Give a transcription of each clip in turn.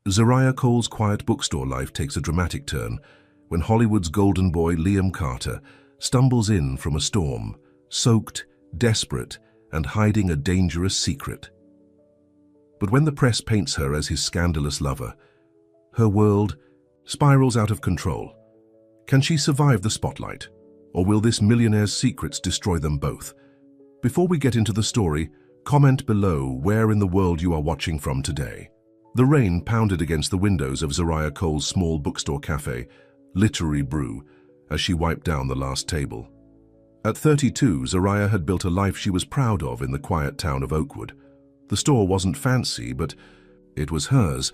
Zariah Cole's quiet bookstore life takes a dramatic turn when Hollywood's golden boy Liam Carter stumbles in from a storm, soaked, desperate, and hiding a dangerous secret. But when the press paints her as his scandalous lover, her world spirals out of control. Can she survive the spotlight, or will this millionaire's secrets destroy them both? Before we get into the story, comment below where in the world you are watching from today. The rain pounded against the windows of Zariah Cole's small bookstore cafe, Literary Brew, as she wiped down the last table. At 32, Zariah had built a life she was proud of in the quiet town of Oakwood. The store wasn't fancy, but it was hers,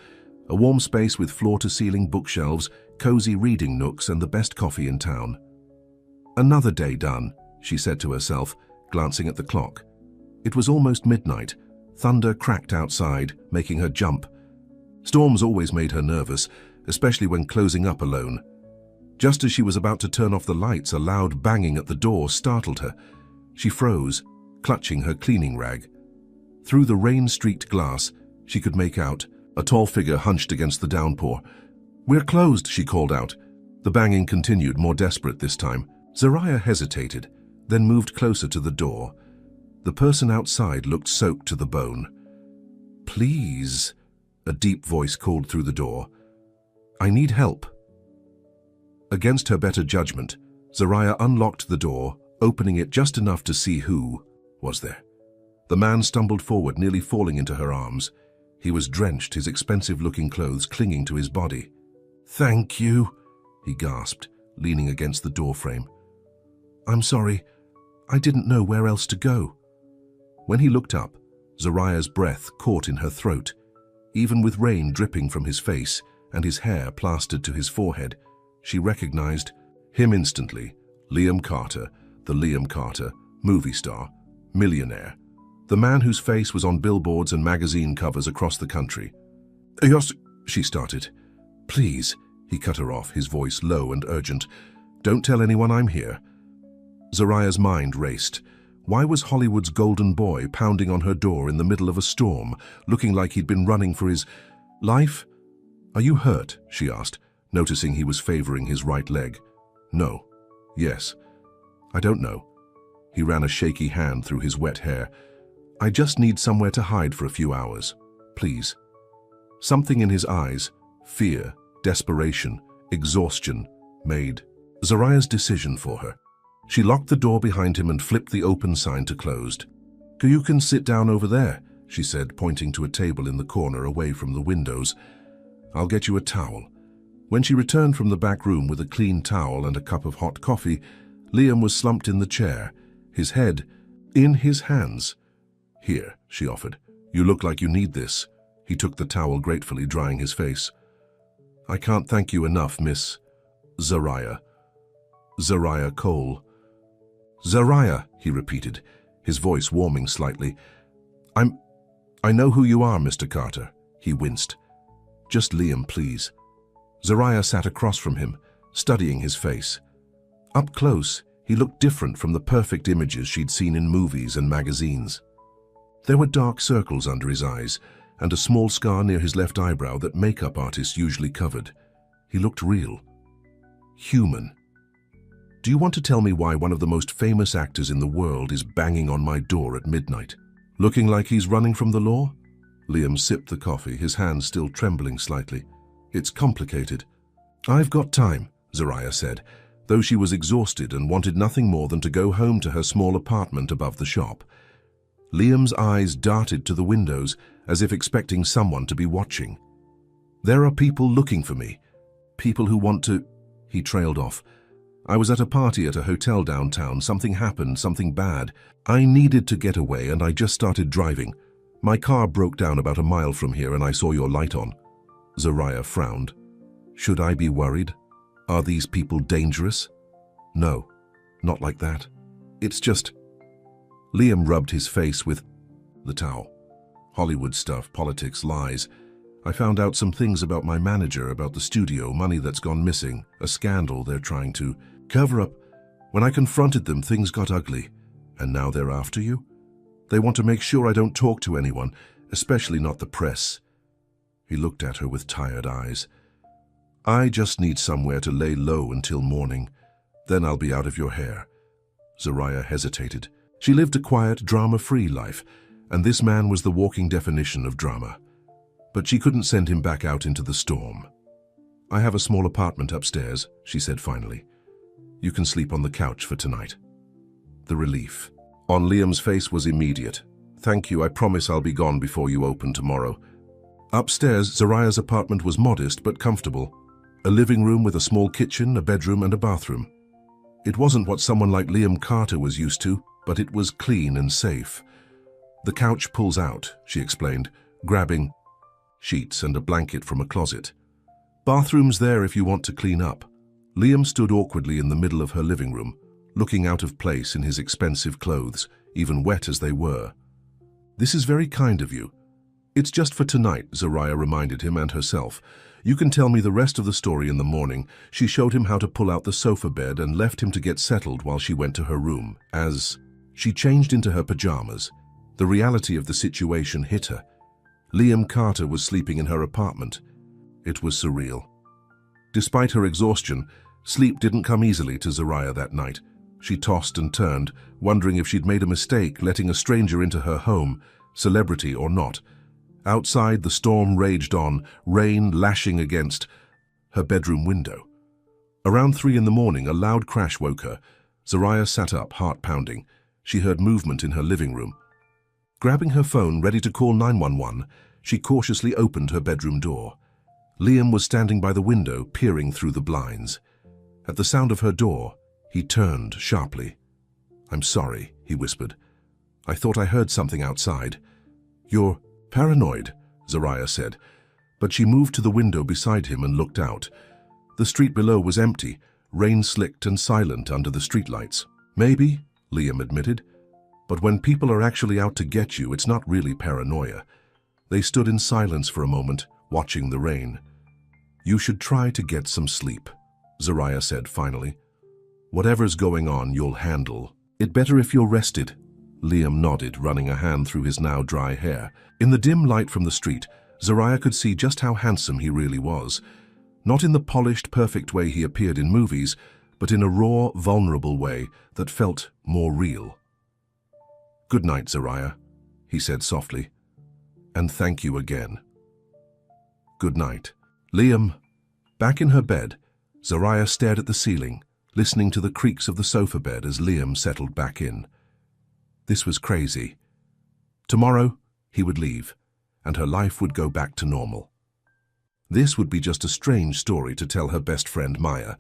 a warm space with floor-to-ceiling bookshelves, cozy reading nooks, and the best coffee in town. Another day done, she said to herself, glancing at the clock. It was almost midnight. Thunder cracked outside, making her jump. Storms always made her nervous, especially when closing up alone. Just as she was about to turn off the lights, a loud banging at the door startled her. She froze, clutching her cleaning rag. Through the rain-streaked glass, she could make out a tall figure hunched against the downpour. "We're closed," she called out. The banging continued, more desperate this time. Zariah hesitated, then moved closer to the door. The person outside looked soaked to the bone. "Please," a deep voice called through the door. "I need help." Against her better judgment, Zariah unlocked the door, opening it just enough to see who was there. The man stumbled forward, nearly falling into her arms. He was drenched, his expensive-looking clothes clinging to his body. "Thank you," he gasped, leaning against the doorframe. "I'm sorry. I didn't know where else to go." When he looked up, Zariah's breath caught in her throat. Even with rain dripping from his face and his hair plastered to his forehead, she recognized him instantly. Liam Carter, the Liam Carter, movie star, millionaire. The man whose face was on billboards and magazine covers across the country. "Yes," she started. "Please," he cut her off, his voice low and urgent. "Don't tell anyone I'm here." Zariah's mind raced. Why was Hollywood's golden boy pounding on her door in the middle of a storm, looking like he'd been running for his life? "Are you hurt?" she asked, noticing he was favoring his right leg. "No." "Yes." "I don't know." He ran a shaky hand through his wet hair. "I just need somewhere to hide for a few hours. Please." Something in his eyes, fear, desperation, exhaustion, made Zariah's decision for her. She locked the door behind him and flipped the open sign to closed. "You can sit down over there," she said, pointing to a table in the corner away from the windows. "I'll get you a towel." When she returned from the back room with a clean towel and a cup of hot coffee, Liam was slumped in the chair, his head in his hands. "Here," she offered. "You look like you need this." He took the towel gratefully, drying his face. "I can't thank you enough, Miss Zariah. Zariah Cole." "Zariah," he repeated, his voice warming slightly. I know who you are, Mr. Carter." He winced. "Just Liam, please." Zariah sat across from him, studying his face. Up close, he looked different from the perfect images she'd seen in movies and magazines. There were dark circles under his eyes and a small scar near his left eyebrow that makeup artists usually covered. He looked real. Human. "Do you want to tell me why one of the most famous actors in the world is banging on my door at midnight? Looking like he's running from the law?" Liam sipped the coffee, his hands still trembling slightly. "It's complicated." "I've got time," Zariah said, though she was exhausted and wanted nothing more than to go home to her small apartment above the shop. Liam's eyes darted to the windows, as if expecting someone to be watching. "There are people looking for me. People who want to—" He trailed off. "I was at a party at a hotel downtown. Something happened, something bad. I needed to get away, and I just started driving. My car broke down about a mile from here, and I saw your light on." Zariah frowned. "Should I be worried? Are these people dangerous?" "No, not like that. It's just—" Liam rubbed his face with the towel. "Hollywood stuff, politics, lies. I found out some things about my manager, about the studio, money that's gone missing, a scandal they're trying to cover up. When I confronted them, things got ugly. And now they're after you? They want to make sure I don't talk to anyone, especially not the press." He looked at her with tired eyes. I just need somewhere to lay low until morning. Then I'll be out of your hair. Zariah hesitated. She lived a quiet, drama-free life, and this man was the walking definition of drama. But she couldn't send him back out into the storm. I have a small apartment upstairs, she said finally. You can sleep on the couch for tonight. The relief on Liam's face was immediate. Thank you, I promise I'll be gone before you open tomorrow. Upstairs, Zariah's apartment was modest but comfortable. A living room with a small kitchen, a bedroom and a bathroom. It wasn't what someone like Liam Carter was used to, but it was clean and safe. The couch pulls out, she explained, grabbing sheets and a blanket from a closet. Bathroom's there if you want to clean up. Liam stood awkwardly in the middle of her living room, looking out of place in his expensive clothes, even wet as they were. This is very kind of you. It's just for tonight, Zariah reminded him and herself. You can tell me the rest of the story in the morning. She showed him how to pull out the sofa bed and left him to get settled while she went to her room. As she changed into her pajamas, the reality of the situation hit her. Liam Carter was sleeping in her apartment. It was surreal. Despite her exhaustion, sleep didn't come easily to Zariah that night. She tossed and turned, wondering if she'd made a mistake letting a stranger into her home, celebrity or not. Outside, the storm raged on, rain lashing against her bedroom window. Around 3 in the morning, a loud crash woke her. Zariah sat up, heart pounding. She heard movement in her living room. Grabbing her phone, ready to call 911, she cautiously opened her bedroom door. Liam was standing by the window, peering through the blinds. At the sound of her door, he turned sharply. I'm sorry, he whispered. I thought I heard something outside. You're paranoid, Zariah said, but she moved to the window beside him and looked out. The street below was empty, rain-slicked and silent under the streetlights. Maybe, Liam admitted, but when people are actually out to get you, it's not really paranoia. They stood in silence for a moment, watching the rain. You should try to get some sleep, Zariah said finally. Whatever's going on, you'll handle. It better if you're rested. Liam nodded, running a hand through his now dry hair. In the dim light from the street, Zariah could see just how handsome he really was. Not in the polished, perfect way he appeared in movies, but in a raw, vulnerable way that felt more real. Good night, Zariah, he said softly. And thank you again. Good night. Liam. Back in her bed, Zariah stared at the ceiling, listening to the creaks of the sofa bed as Liam settled back in. This was crazy. Tomorrow, he would leave, and her life would go back to normal. This would be just a strange story to tell her best friend Maya,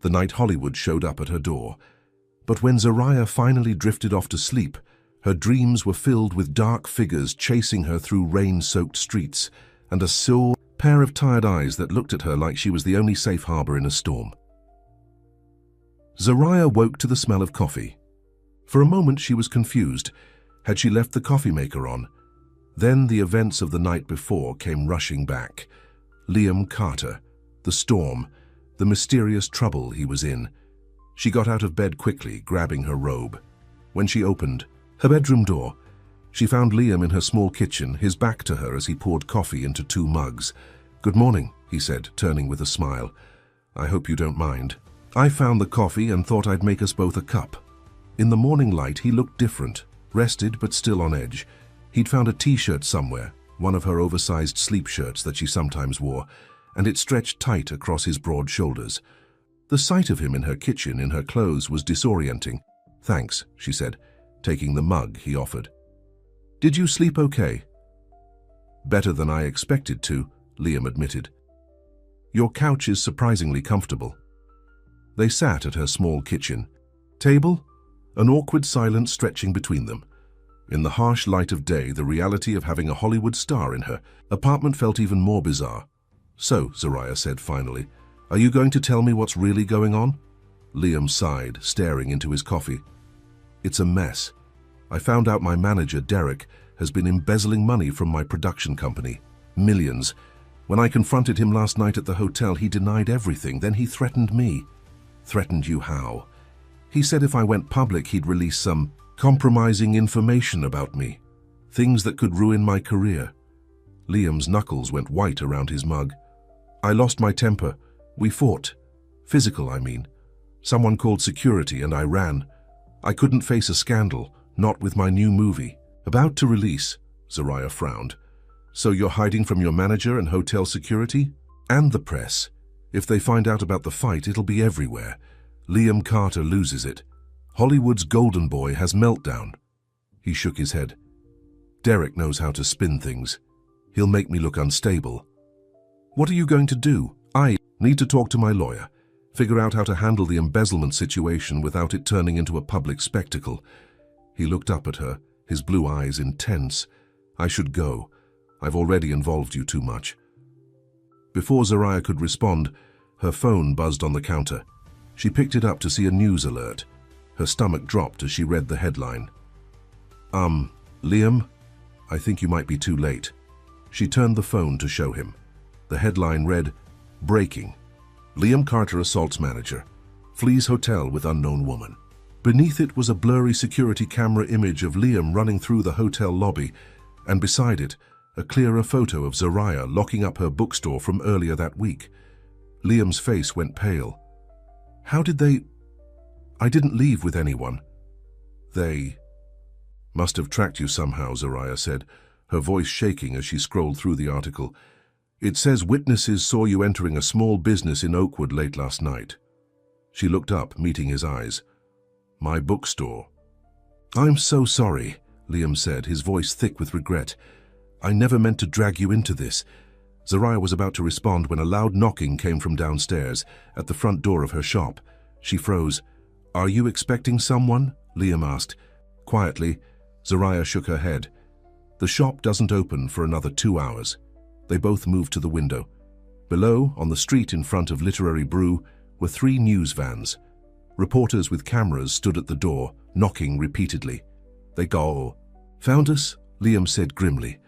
the night Hollywood showed up at her door. But when Zariah finally drifted off to sleep, her dreams were filled with dark figures chasing her through rain-soaked streets, and a sore pair of tired eyes that looked at her like she was the only safe harbor in a storm. Zariah woke to the smell of coffee. For a moment she was confused. Had she left the coffee maker on? Then the events of the night before came rushing back. Liam Carter, the storm, the mysterious trouble he was in. She got out of bed quickly, grabbing her robe. When she opened her bedroom door, she found Liam in her small kitchen, his back to her as he poured coffee into 2 mugs. Good morning, he said, turning with a smile. I hope you don't mind. I found the coffee and thought I'd make us both a cup. In the morning light, he looked different, rested but still on edge. He'd found a t-shirt somewhere, one of her oversized sleep shirts that she sometimes wore, and it stretched tight across his broad shoulders. The sight of him in her kitchen, in her clothes, was disorienting. Thanks, she said, taking the mug he offered. Did you sleep okay? Better than I expected to, Liam admitted. Your couch is surprisingly comfortable. They sat at her small kitchen table, an awkward silence stretching between them. In the harsh light of day, the reality of having a Hollywood star in her apartment felt even more bizarre. So, Zariah said finally, are you going to tell me what's really going on? Liam sighed, staring into his coffee. It's a mess. I found out my manager, Derek, has been embezzling money from my production company. Millions. When I confronted him last night at the hotel, he denied everything. Then he threatened me. Threatened you how? He said if I went public, he'd release some compromising information about me. Things that could ruin my career. Liam's knuckles went white around his mug. I lost my temper. We fought. Physical, I mean. Someone called security and I ran. I couldn't face a scandal, not with my new movie. About to release, Zariah frowned. So you're hiding from your manager and hotel security? And the press. If they find out about the fight, it'll be everywhere. Liam Carter loses it. Hollywood's golden boy has meltdown. He shook his head. Derek knows how to spin things. He'll make me look unstable. What are you going to do? I need to talk to my lawyer. Figure out how to handle the embezzlement situation without it turning into a public spectacle. He looked up at her, his blue eyes intense. I should go. I've already involved you too much. Before Zariah could respond, her phone buzzed on the counter. She picked it up to see a news alert. Her stomach dropped as she read the headline. Liam? I think you might be too late. She turned the phone to show him. The headline read, Breaking. Liam Carter assaults manager. Flees hotel with unknown woman. Beneath it was a blurry security camera image of Liam running through the hotel lobby, and beside it, a clearer photo of Zariah locking up her bookstore from earlier that week. Liam's face went pale. How did they... I didn't leave with anyone. They... Must have tracked you somehow, Zariah said, her voice shaking as she scrolled through the article. It says witnesses saw you entering a small business in Oakwood late last night. She looked up, meeting his eyes. My bookstore. I'm so sorry, Liam said, his voice thick with regret. I never meant to drag you into this. Zariah was about to respond when a loud knocking came from downstairs, at the front door of her shop. She froze. Are you expecting someone? Liam asked. Quietly, Zariah shook her head. The shop doesn't open for another 2 hours. They both moved to the window. Below, on the street in front of Literary Brew, were 3 news vans. Reporters with cameras stood at the door, knocking repeatedly. They go. Found us? Liam said grimly.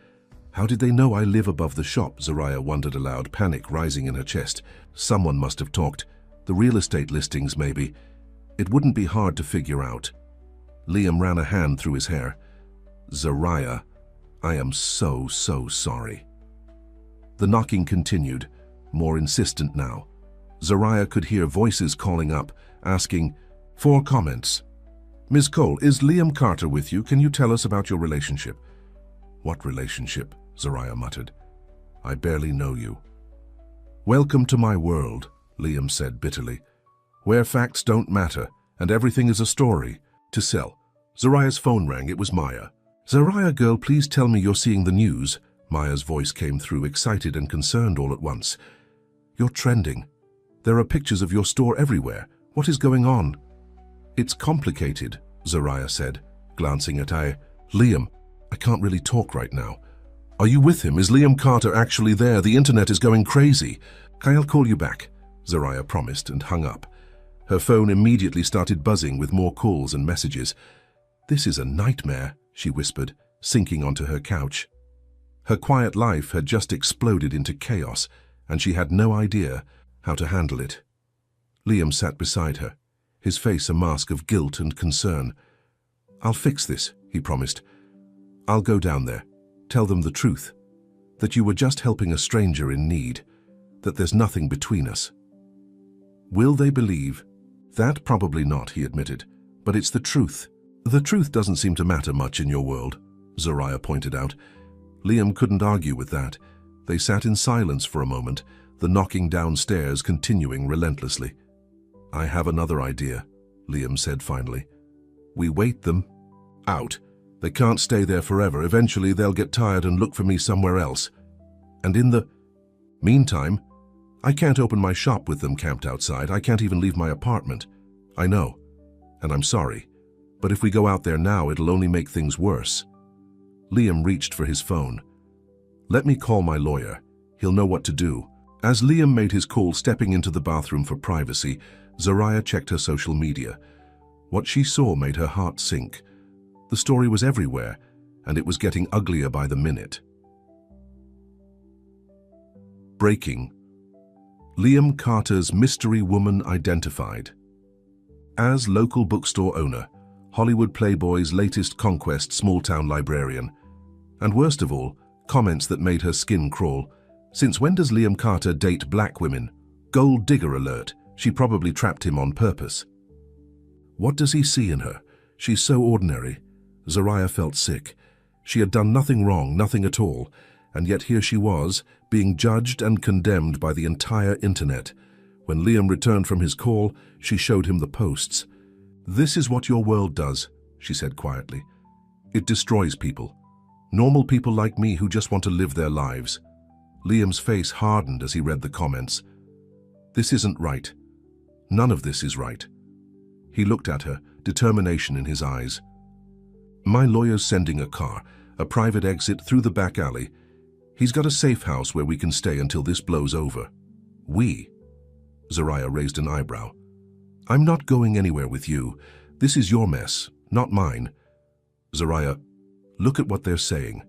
How did they know I live above the shop? Zariah wondered aloud, panic rising in her chest. Someone must have talked. The real estate listings, maybe. It wouldn't be hard to figure out. Liam ran a hand through his hair. Zariah, I am so sorry. The knocking continued, more insistent now. Zariah could hear voices calling up, asking, 4 comments. Ms. Cole, is Liam Carter with you? Can you tell us about your relationship? What relationship? Zariah muttered. I barely know you. Welcome to my world, Liam said bitterly, where facts don't matter and everything is a story to sell. Zariah's phone rang. It was Maya. Zariah girl, please tell me you're seeing the news. Maya's voice came through, excited and concerned all at once. You're trending. There are pictures of your store everywhere. What is going on? It's complicated, Zariah said, glancing at Liam, I can't really talk right now. Are you with him? Is Liam Carter actually there? The internet is going crazy. I'll call you back, Zariah promised and hung up. Her phone immediately started buzzing with more calls and messages. This is a nightmare, she whispered, sinking onto her couch. Her quiet life had just exploded into chaos, and she had no idea how to handle it. Liam sat beside her, his face a mask of guilt and concern. I'll fix this, he promised. I'll go down there, tell them the truth, that you were just helping a stranger in need, that there's nothing between us. Will they believe? That probably not, he admitted, but it's the truth. The truth doesn't seem to matter much in your world, Zariah pointed out. Liam couldn't argue with that. They sat in silence for a moment, the knocking downstairs continuing relentlessly. I have another idea, Liam said finally. We wait them out. They can't stay there forever. Eventually they'll get tired and look for me somewhere else. And in the meantime, I can't open my shop with them camped outside. I can't even leave my apartment. I know, and I'm sorry. But if we go out there now, it'll only make things worse. Liam reached for his phone. Let me call my lawyer. He'll know what to do. As Liam made his call, stepping into the bathroom for privacy, Zariah checked her social media. What she saw made her heart sink. The story was everywhere, and it was getting uglier by the minute. Breaking. Liam Carter's mystery woman identified. As local bookstore owner, Hollywood Playboy's latest conquest, small-town librarian, and worst of all, Comments that made her skin crawl. Since when does Liam Carter date black women? Gold digger alert. She probably trapped him on purpose. What does he see in her? She's so ordinary. Zariah felt sick. She had done nothing wrong, nothing at all, and yet here she was, being judged and condemned by the entire internet. When Liam returned from his call, she showed him the posts. "This is what your world does," she said quietly. "It destroys people. Normal people like me who just want to live their lives." Liam's face hardened as he read the comments. This isn't right. None of this is right. He looked at her, determination in his eyes. "My lawyer's sending a car, a private exit through the back alley. He's got a safe house where we can stay until this blows over." "We?" Zariah raised an eyebrow. "I'm not going anywhere with you. This is your mess, not mine." Zariah, "Look at what they're saying.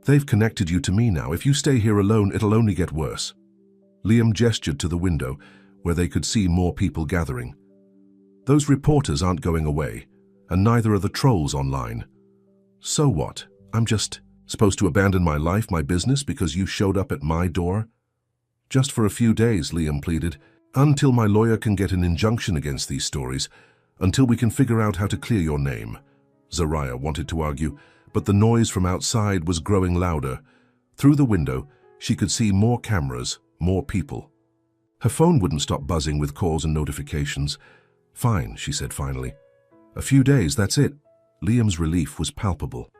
They've connected you to me now. If you stay here alone, it'll only get worse." Liam gestured to the window, where they could see more people gathering. "Those reporters aren't going away, and neither are the trolls online. So what? I'm just supposed to abandon my life, my business, because you showed up at my door?" "Just for a few days," Liam pleaded, "until my lawyer can get an injunction against these stories, until we can figure out how to clear your name." Zariah wanted to argue, but the noise from outside was growing louder. Through the window, she could see more cameras, more people. Her phone wouldn't stop buzzing with calls and notifications. "Fine," she said finally. "A few days, that's it." Liam's relief was palpable.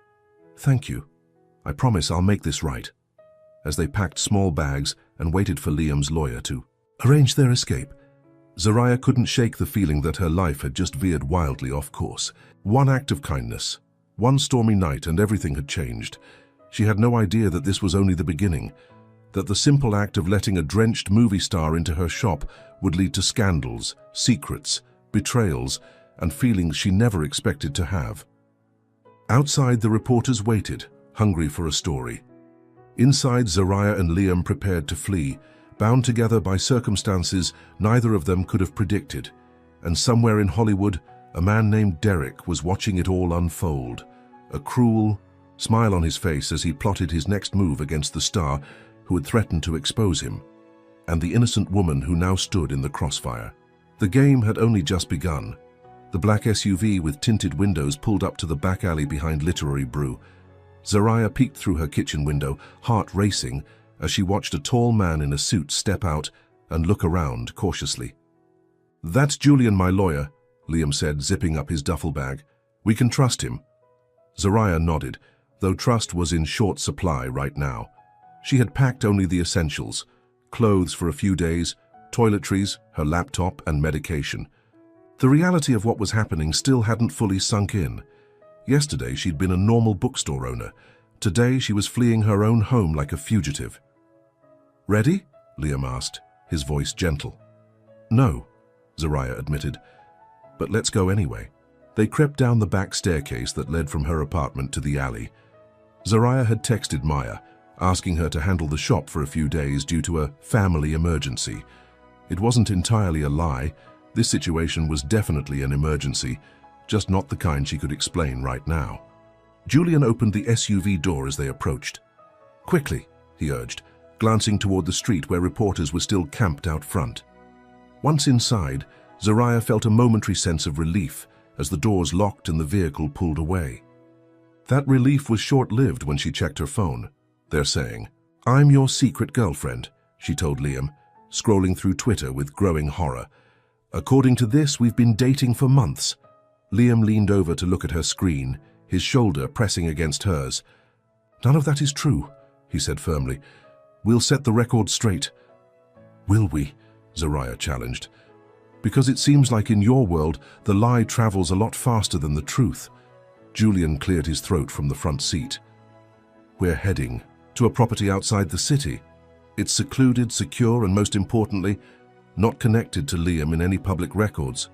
"Thank you. I promise I'll make this right." As they packed small bags and waited for Liam's lawyer to arrange their escape, Zariah couldn't shake the feeling that her life had just veered wildly off course. One act of kindness, one stormy night, and everything had changed. She had no idea that this was only the beginning, that the simple act of letting a drenched movie star into her shop would lead to scandals, secrets, betrayals, and feelings she never expected to have. Outside, the reporters waited, hungry for a story. Inside, Zariah and Liam prepared to flee, bound together by circumstances neither of them could have predicted. And somewhere in Hollywood, a man named Derek was watching it all unfold, a cruel smile on his face as he plotted his next move against the star who had threatened to expose him, and the innocent woman who now stood in the crossfire. The game had only just begun. The black SUV with tinted windows pulled up to the back alley behind Literary Brew. Zariah peeked through her kitchen window, heart racing, as she watched a tall man in a suit step out and look around cautiously. "That's Julian, my lawyer," Liam said, zipping up his duffel bag. "We can trust him." Zariah nodded, though trust was in short supply right now. She had packed only the essentials: clothes for a few days, toiletries, her laptop, and medication. The reality of what was happening still hadn't fully sunk in. Yesterday she'd been a normal bookstore owner. Today she was fleeing her own home like a fugitive. "Ready?" Liam asked, his voice gentle. "No," Zariah admitted, "but let's go anyway." They crept down the back staircase that led from her apartment to the alley. Zariah had texted Maya, asking her to handle the shop for a few days due to a family emergency. It wasn't entirely a lie. This situation was definitely an emergency, just not the kind she could explain right now. Julian opened the SUV door as they approached. "Quickly," he urged, glancing toward the street where reporters were still camped out front. Once inside, Zariah felt a momentary sense of relief as the doors locked and the vehicle pulled away. That relief was short-lived when she checked her phone. "They're saying, 'I'm your secret girlfriend,'" she told Liam, scrolling through Twitter with growing horror. "According to this, we've been dating for months." Liam leaned over to look at her screen, his shoulder pressing against hers. "None of that is true," he said firmly. "We'll set the record straight." "Will we?" Zariah challenged. "Because it seems like in your world, the lie travels a lot faster than the truth." Julian cleared his throat from the front seat. "We're heading to a property outside the city. It's secluded, secure, and most importantly, not connected to Liam in any public records."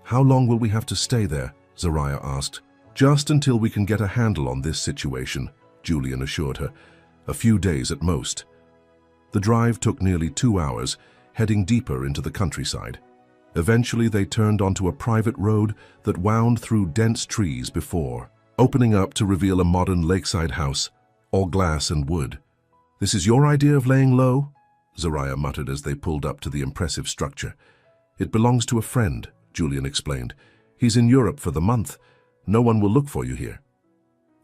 "How long will we have to stay there?" Zariah asked. "Just until we can get a handle on this situation," Julian assured her. "A few days at most." The drive took nearly 2 hours, heading deeper into the countryside. Eventually, they turned onto a private road that wound through dense trees before opening up to reveal a modern lakeside house. All glass and wood. This is your idea of laying low? Zariah muttered as they pulled up to the impressive structure. It belongs to a friend, Julian explained. He's in Europe for the month. No one will look for you here.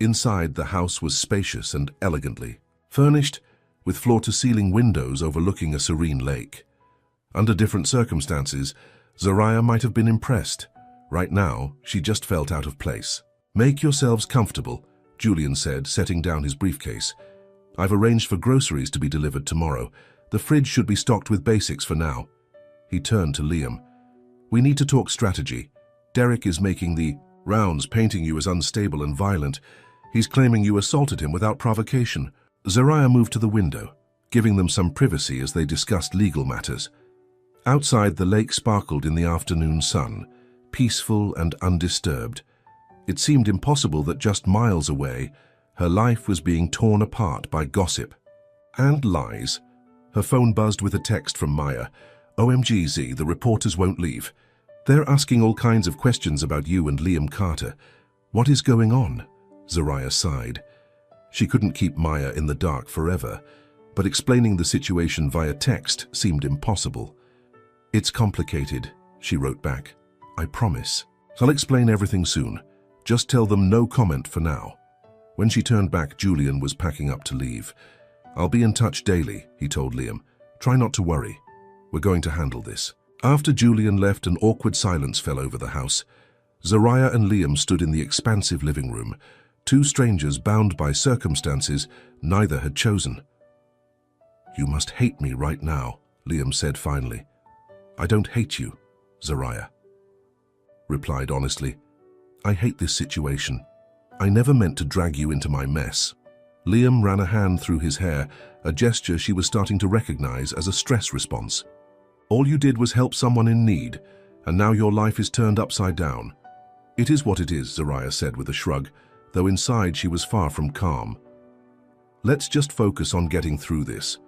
Inside, the house was spacious and elegantly furnished, with floor-to-ceiling windows overlooking a serene lake. Under different circumstances, Zariah might have been impressed. Right now, she just felt out of place. "Make yourselves comfortable," Julian said, setting down his briefcase. "I've arranged for groceries to be delivered tomorrow. The fridge should be stocked with basics for now." He turned to Liam. "We need to talk strategy. Derek is making the rounds, painting you as unstable and violent. He's claiming you assaulted him without provocation." Zariah moved to the window, giving them some privacy as they discussed legal matters. Outside, the lake sparkled in the afternoon sun, peaceful and undisturbed. It seemed impossible that just miles away, her life was being torn apart by gossip and lies. Her phone buzzed with a text from Maya. "OMGZ, the reporters won't leave. They're asking all kinds of questions about you and Liam Carter. What is going on?" Zariah sighed. She couldn't keep Maya in the dark forever, but explaining the situation via text seemed impossible. "It's complicated," she wrote back. "I promise. I'll explain everything soon. Just tell them no comment for now." When she turned back, Julian was packing up to leave. "I'll be in touch daily," he told Liam. "Try not to worry. We're going to handle this." After Julian left, an awkward silence fell over the house. Zariah and Liam stood in the expansive living room, two strangers bound by circumstances neither had chosen. "You must hate me right now," Liam said finally. "I don't hate you," Zariah replied honestly. "I hate this situation. I never meant to drag you into my mess." Liam ran a hand through his hair, a gesture she was starting to recognize as a stress response. "All you did was help someone in need, and now your life is turned upside down." "It is what it is," Zariah said with a shrug, though inside she was far from calm. "Let's just focus on getting through this."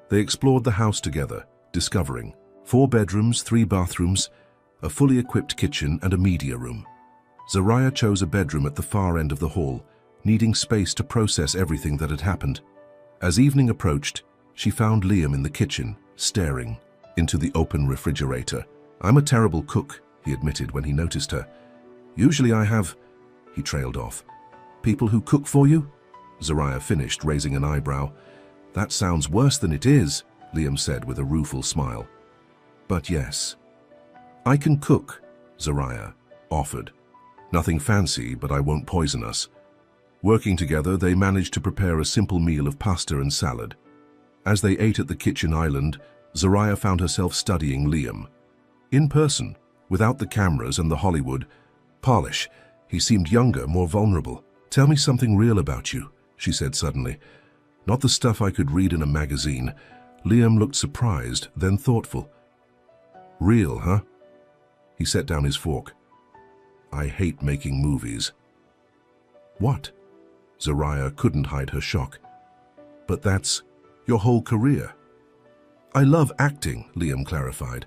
They explored the house together, discovering 4 bedrooms, 3 bathrooms, a fully equipped kitchen and a media room. Zariah chose a bedroom at the far end of the hall, needing space to process everything that had happened. As evening approached, she found Liam in the kitchen, staring into the open refrigerator. "I'm a terrible cook," he admitted when he noticed her. "Usually I have—" he trailed off. "People who cook for you?" Zariah finished, raising an eyebrow. "That sounds worse than it is," Liam said with a rueful smile. "But yes." "I can cook," Zariah offered. "Nothing fancy, but I won't poison us." Working together, they managed to prepare a simple meal of pasta and salad. As they ate at the kitchen island, Zariah found herself studying Liam. In person, without the cameras and the Hollywood polish, he seemed younger, more vulnerable. "Tell me something real about you," she said suddenly. "Not the stuff I could read in a magazine." Liam looked surprised, then thoughtful. "Real, huh?" He set down his fork. "I hate making movies." "What?" Zariah couldn't hide her shock. "But that's your whole career." "I love acting," Liam clarified.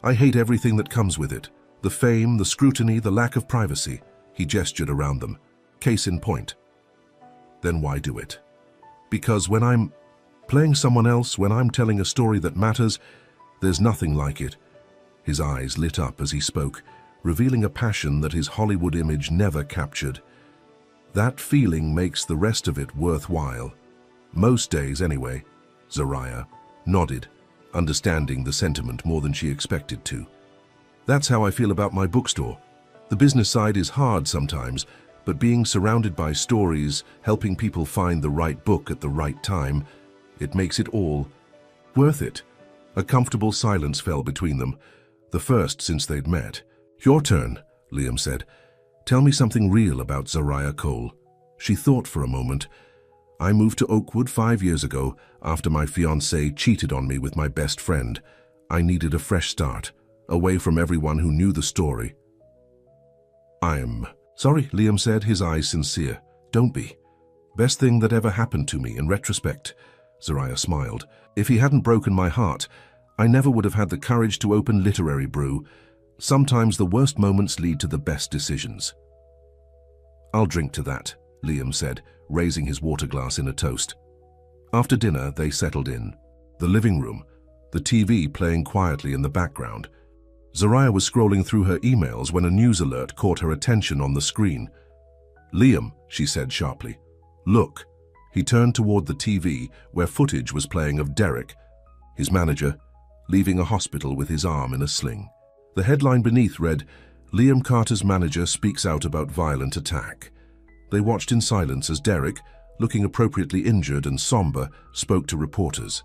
"I hate everything that comes with it. The fame, the scrutiny, the lack of privacy." He gestured around them. "Case in point." "Then why do it?" "Because when I'm playing someone else, when I'm telling a story that matters, there's nothing like it." His eyes lit up as he spoke, revealing a passion that his Hollywood image never captured. "That feeling makes the rest of it worthwhile. Most days, anyway." Zariah nodded, understanding the sentiment more than she expected to. "That's how I feel about my bookstore. The business side is hard sometimes, but being surrounded by stories, helping people find the right book at the right time, it makes it all worth it." A comfortable silence fell between them, the first since they'd met. "Your turn," Liam said. "Tell me something real about Zariah Cole." She thought for a moment. "I moved to Oakwood 5 years ago after my fiancé cheated on me with my best friend. I needed a fresh start, away from everyone who knew the story." "I'm sorry," Liam said, his eyes sincere. "Don't be. Best thing that ever happened to me in retrospect." Zariah smiled. "If he hadn't broken my heart, I never would have had the courage to open Literary Brew. Sometimes the worst moments lead to the best decisions." "I'll drink to that," Liam said, raising his water glass in a toast. After dinner, they settled in. The living room, the TV playing quietly in the background. Zariah was scrolling through her emails when a news alert caught her attention on the screen. "Liam," she said sharply. "Look." He turned toward the TV, where footage was playing of Derek, his manager, leaving a hospital with his arm in a sling. The headline beneath read, "Liam Carter's manager speaks out about violent attack." They watched in silence as Derek, looking appropriately injured and somber, spoke to reporters.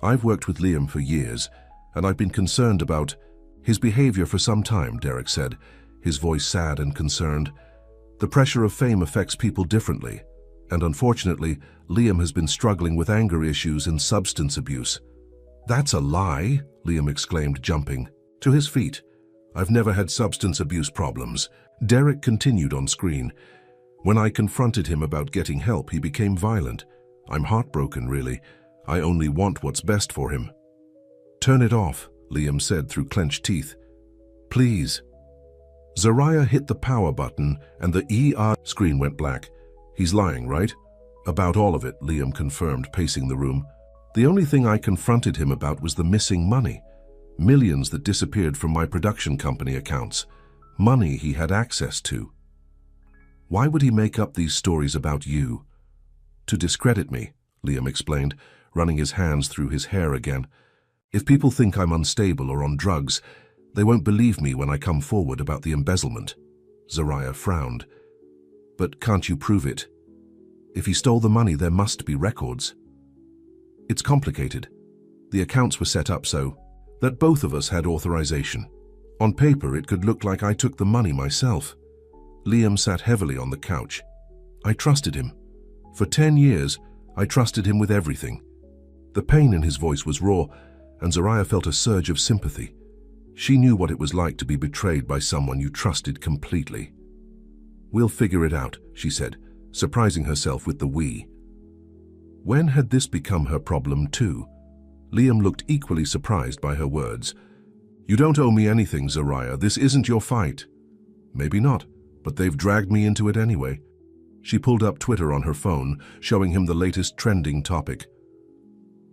"I've worked with Liam for years, and I've been concerned about his behavior for some time," Derek said, his voice sad and concerned. "The pressure of fame affects people differently, and unfortunately, Liam has been struggling with anger issues and substance abuse." "That's a lie," Liam exclaimed, jumping to his feet. "I've never had substance abuse problems." Derek continued on screen. "When I confronted him about getting help, he became violent. I'm heartbroken, really. I only want what's best for him." "Turn it off," Liam said through clenched teeth. "Please." Zariah hit the power button and the ER screen went black. "He's lying, right?" "About all of it," Liam confirmed, pacing the room. "The only thing I confronted him about was the missing money. Millions that disappeared from my production company accounts. Money he had access to." "Why would he make up these stories about you?" "To discredit me," Liam explained, running his hands through his hair again. "If people think I'm unstable or on drugs, they won't believe me when I come forward about the embezzlement." Zariah frowned. "But can't you prove it? If he stole the money, there must be records." "It's complicated. The accounts were set up so that both of us had authorization. On paper, it could look like I took the money myself." Liam sat heavily on the couch. "I trusted him. For 10 years, I trusted him with everything." The pain in his voice was raw, and Zariah felt a surge of sympathy. She knew what it was like to be betrayed by someone you trusted completely. "We'll figure it out," she said, surprising herself with the we. When had this become her problem too? Liam looked equally surprised by her words. "You don't owe me anything, Zariah. This isn't your fight." "Maybe not, but they've dragged me into it anyway." She pulled up Twitter on her phone, showing him the latest trending topic.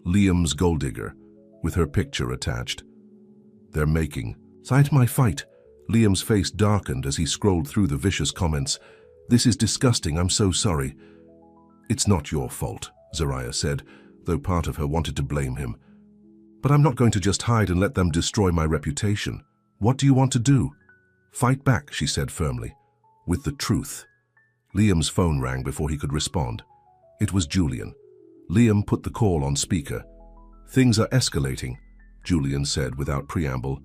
"Liam's gold digger," with her picture attached. "They're making." "Cite my fight." Liam's face darkened as he scrolled through the vicious comments. "This is disgusting. I'm so sorry." "It's not your fault," Zariah said, though part of her wanted to blame him. "But I'm not going to just hide and let them destroy my reputation. What do you want to do?" "Fight back," she said firmly. "With the truth." Liam's phone rang before he could respond. It was Julian. Liam put the call on speaker. "Things are escalating," Julian said without preamble.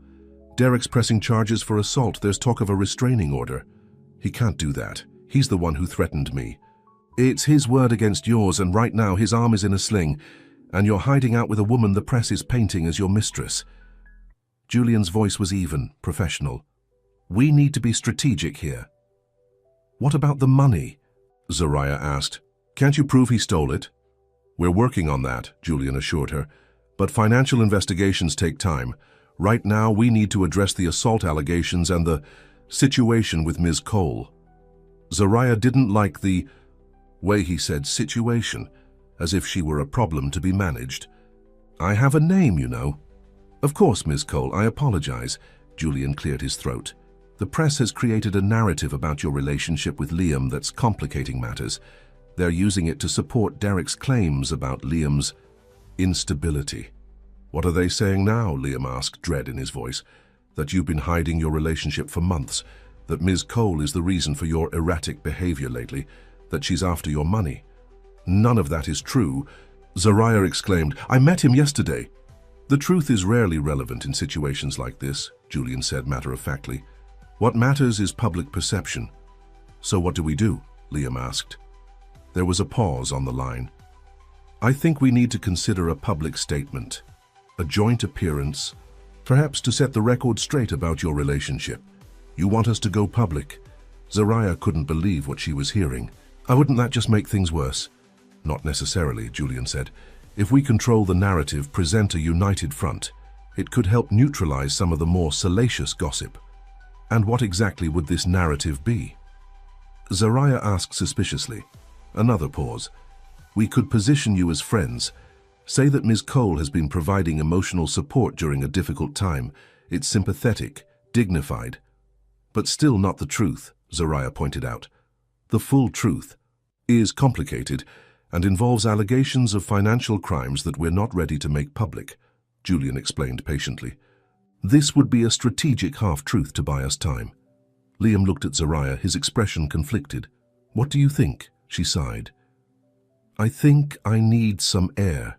"Derek's pressing charges for assault. There's talk of a restraining order." "He can't do that. He's the one who threatened me." "It's his word against yours, and right now his arm is in a sling, and you're hiding out with a woman the press is painting as your mistress." Julian's voice was even, professional. "We need to be strategic here." "What about the money?" Zariah asked. "Can't you prove he stole it?" "We're working on that," Julian assured her. "But financial investigations take time. Right now, we need to address the assault allegations and the situation with Ms. Cole." Zariah didn't like the way he said situation, as if she were a problem to be managed. "I have a name, you know." "Of course, Ms. Cole, I apologize." Julian cleared his throat. "The press has created a narrative about your relationship with Liam that's complicating matters. They're using it to support Derek's claims about Liam's instability." "What are they saying now?" Liam asked, dread in his voice. "That you've been hiding your relationship for months, that Ms. Cole is the reason for your erratic behavior lately, that she's after your money." "None of that is true," Zariah exclaimed. "I met him yesterday." "The truth is rarely relevant in situations like this," Julian said matter-of-factly. "What matters is public perception." "So what do we do?" Liam asked. There was a pause on the line. "I think we need to consider a public statement, a joint appearance, perhaps to set the record straight about your relationship. You want us to go public?" Zariah couldn't believe what she was hearing. Wouldn't that just make things worse?" "Not necessarily," Julian said. "If we control the narrative, present a united front, it could help neutralize some of the more salacious gossip." "And what exactly would this narrative be?" Zariah asked suspiciously. Another pause. We could position you as friends. Say that Ms. Cole has been providing emotional support during a difficult time. It's sympathetic, dignified. But still not the truth, Zariah pointed out. The full truth is complicated and involves allegations of financial crimes that we're not ready to make public, Julian explained patiently. This would be a strategic half-truth to buy us time. Liam looked at Zariah, his expression conflicted. What do you think? She sighed. I think I need some air.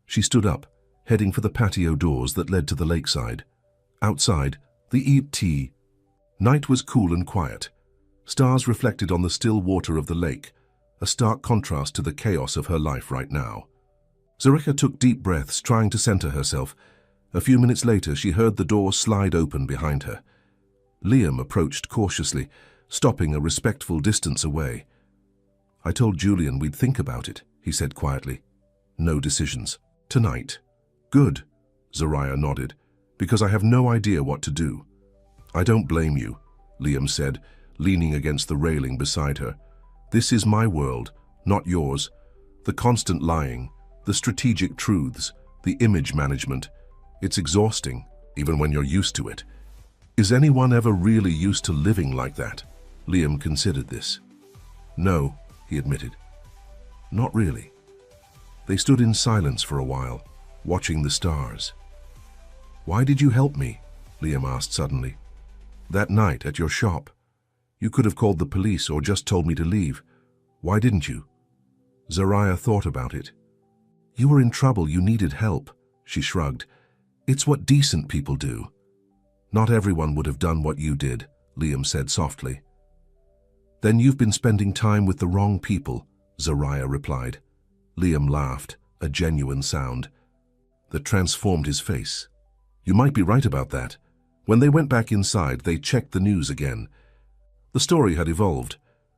She stood up, heading for the patio doors that led to the lakeside. Outside, the tea. Night was cool and quiet. Stars reflected on the still water of the lake, a stark contrast to the chaos of her life right now. Zariah took deep breaths, trying to center herself. A few minutes later, she heard the door slide open behind her. Liam approached cautiously, stopping a respectful distance away. I told Julian we'd think about it, he said quietly. No decisions. Tonight. Good, Zariah nodded, because I have no idea what to do. I don't blame you, Liam said, leaning against the railing beside her. This is my world, not yours. The constant lying, the strategic truths, the image management. It's exhausting, even when you're used to it. Is anyone ever really used to living like that? Liam considered this. No, he admitted. Not really. They stood in silence for a while, watching the stars. Why did you help me? Liam asked suddenly. That night at your shop. You could have called the police or just told me to leave. Why didn't you? Zariah thought about it. You were in trouble, you needed help, she shrugged. It's what decent people do. Not everyone would have done what you did, Liam said softly. Then you've been spending time with the wrong people, Zariah replied. Liam laughed, a genuine sound that transformed his face. You might be right about that. When they went back inside, they checked the news again. The story had evolved,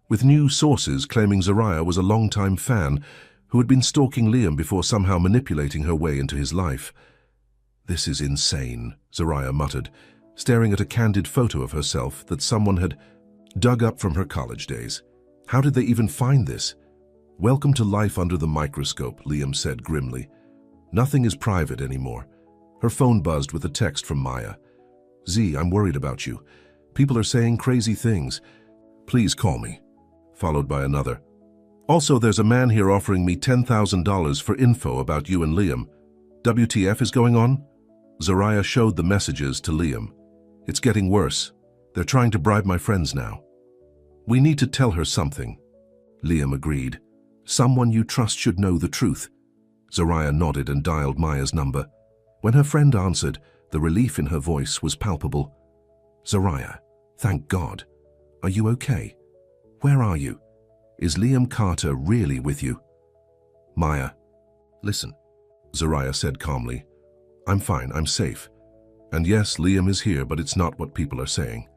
with new sources claiming Zariah was a longtime fan who had been stalking Liam before somehow manipulating her way into his life. This is insane, Zariah muttered, staring at a candid photo of herself that someone had dug up from her college days. How did they even find this? Welcome to life under the microscope, Liam said grimly. Nothing is private anymore. Her phone buzzed with a text from Maya. Z, I'm worried about you. People are saying crazy things. Please call me. Followed by another. Also, there's a man here offering me $10,000 for info about you and Liam. WTF is going on? Zariah showed the messages to Liam. It's getting worse. They're trying to bribe my friends now. We need to tell her something. Liam agreed. Someone you trust should know the truth. Zariah nodded and dialed Maya's number. When her friend answered, the relief in her voice was palpable. Zariah, thank God. Are you okay? Where are you? Is Liam Carter really with you? Maya, listen, Zariah said calmly. I'm fine, I'm safe. And yes, Liam is here, but it's not what people are saying.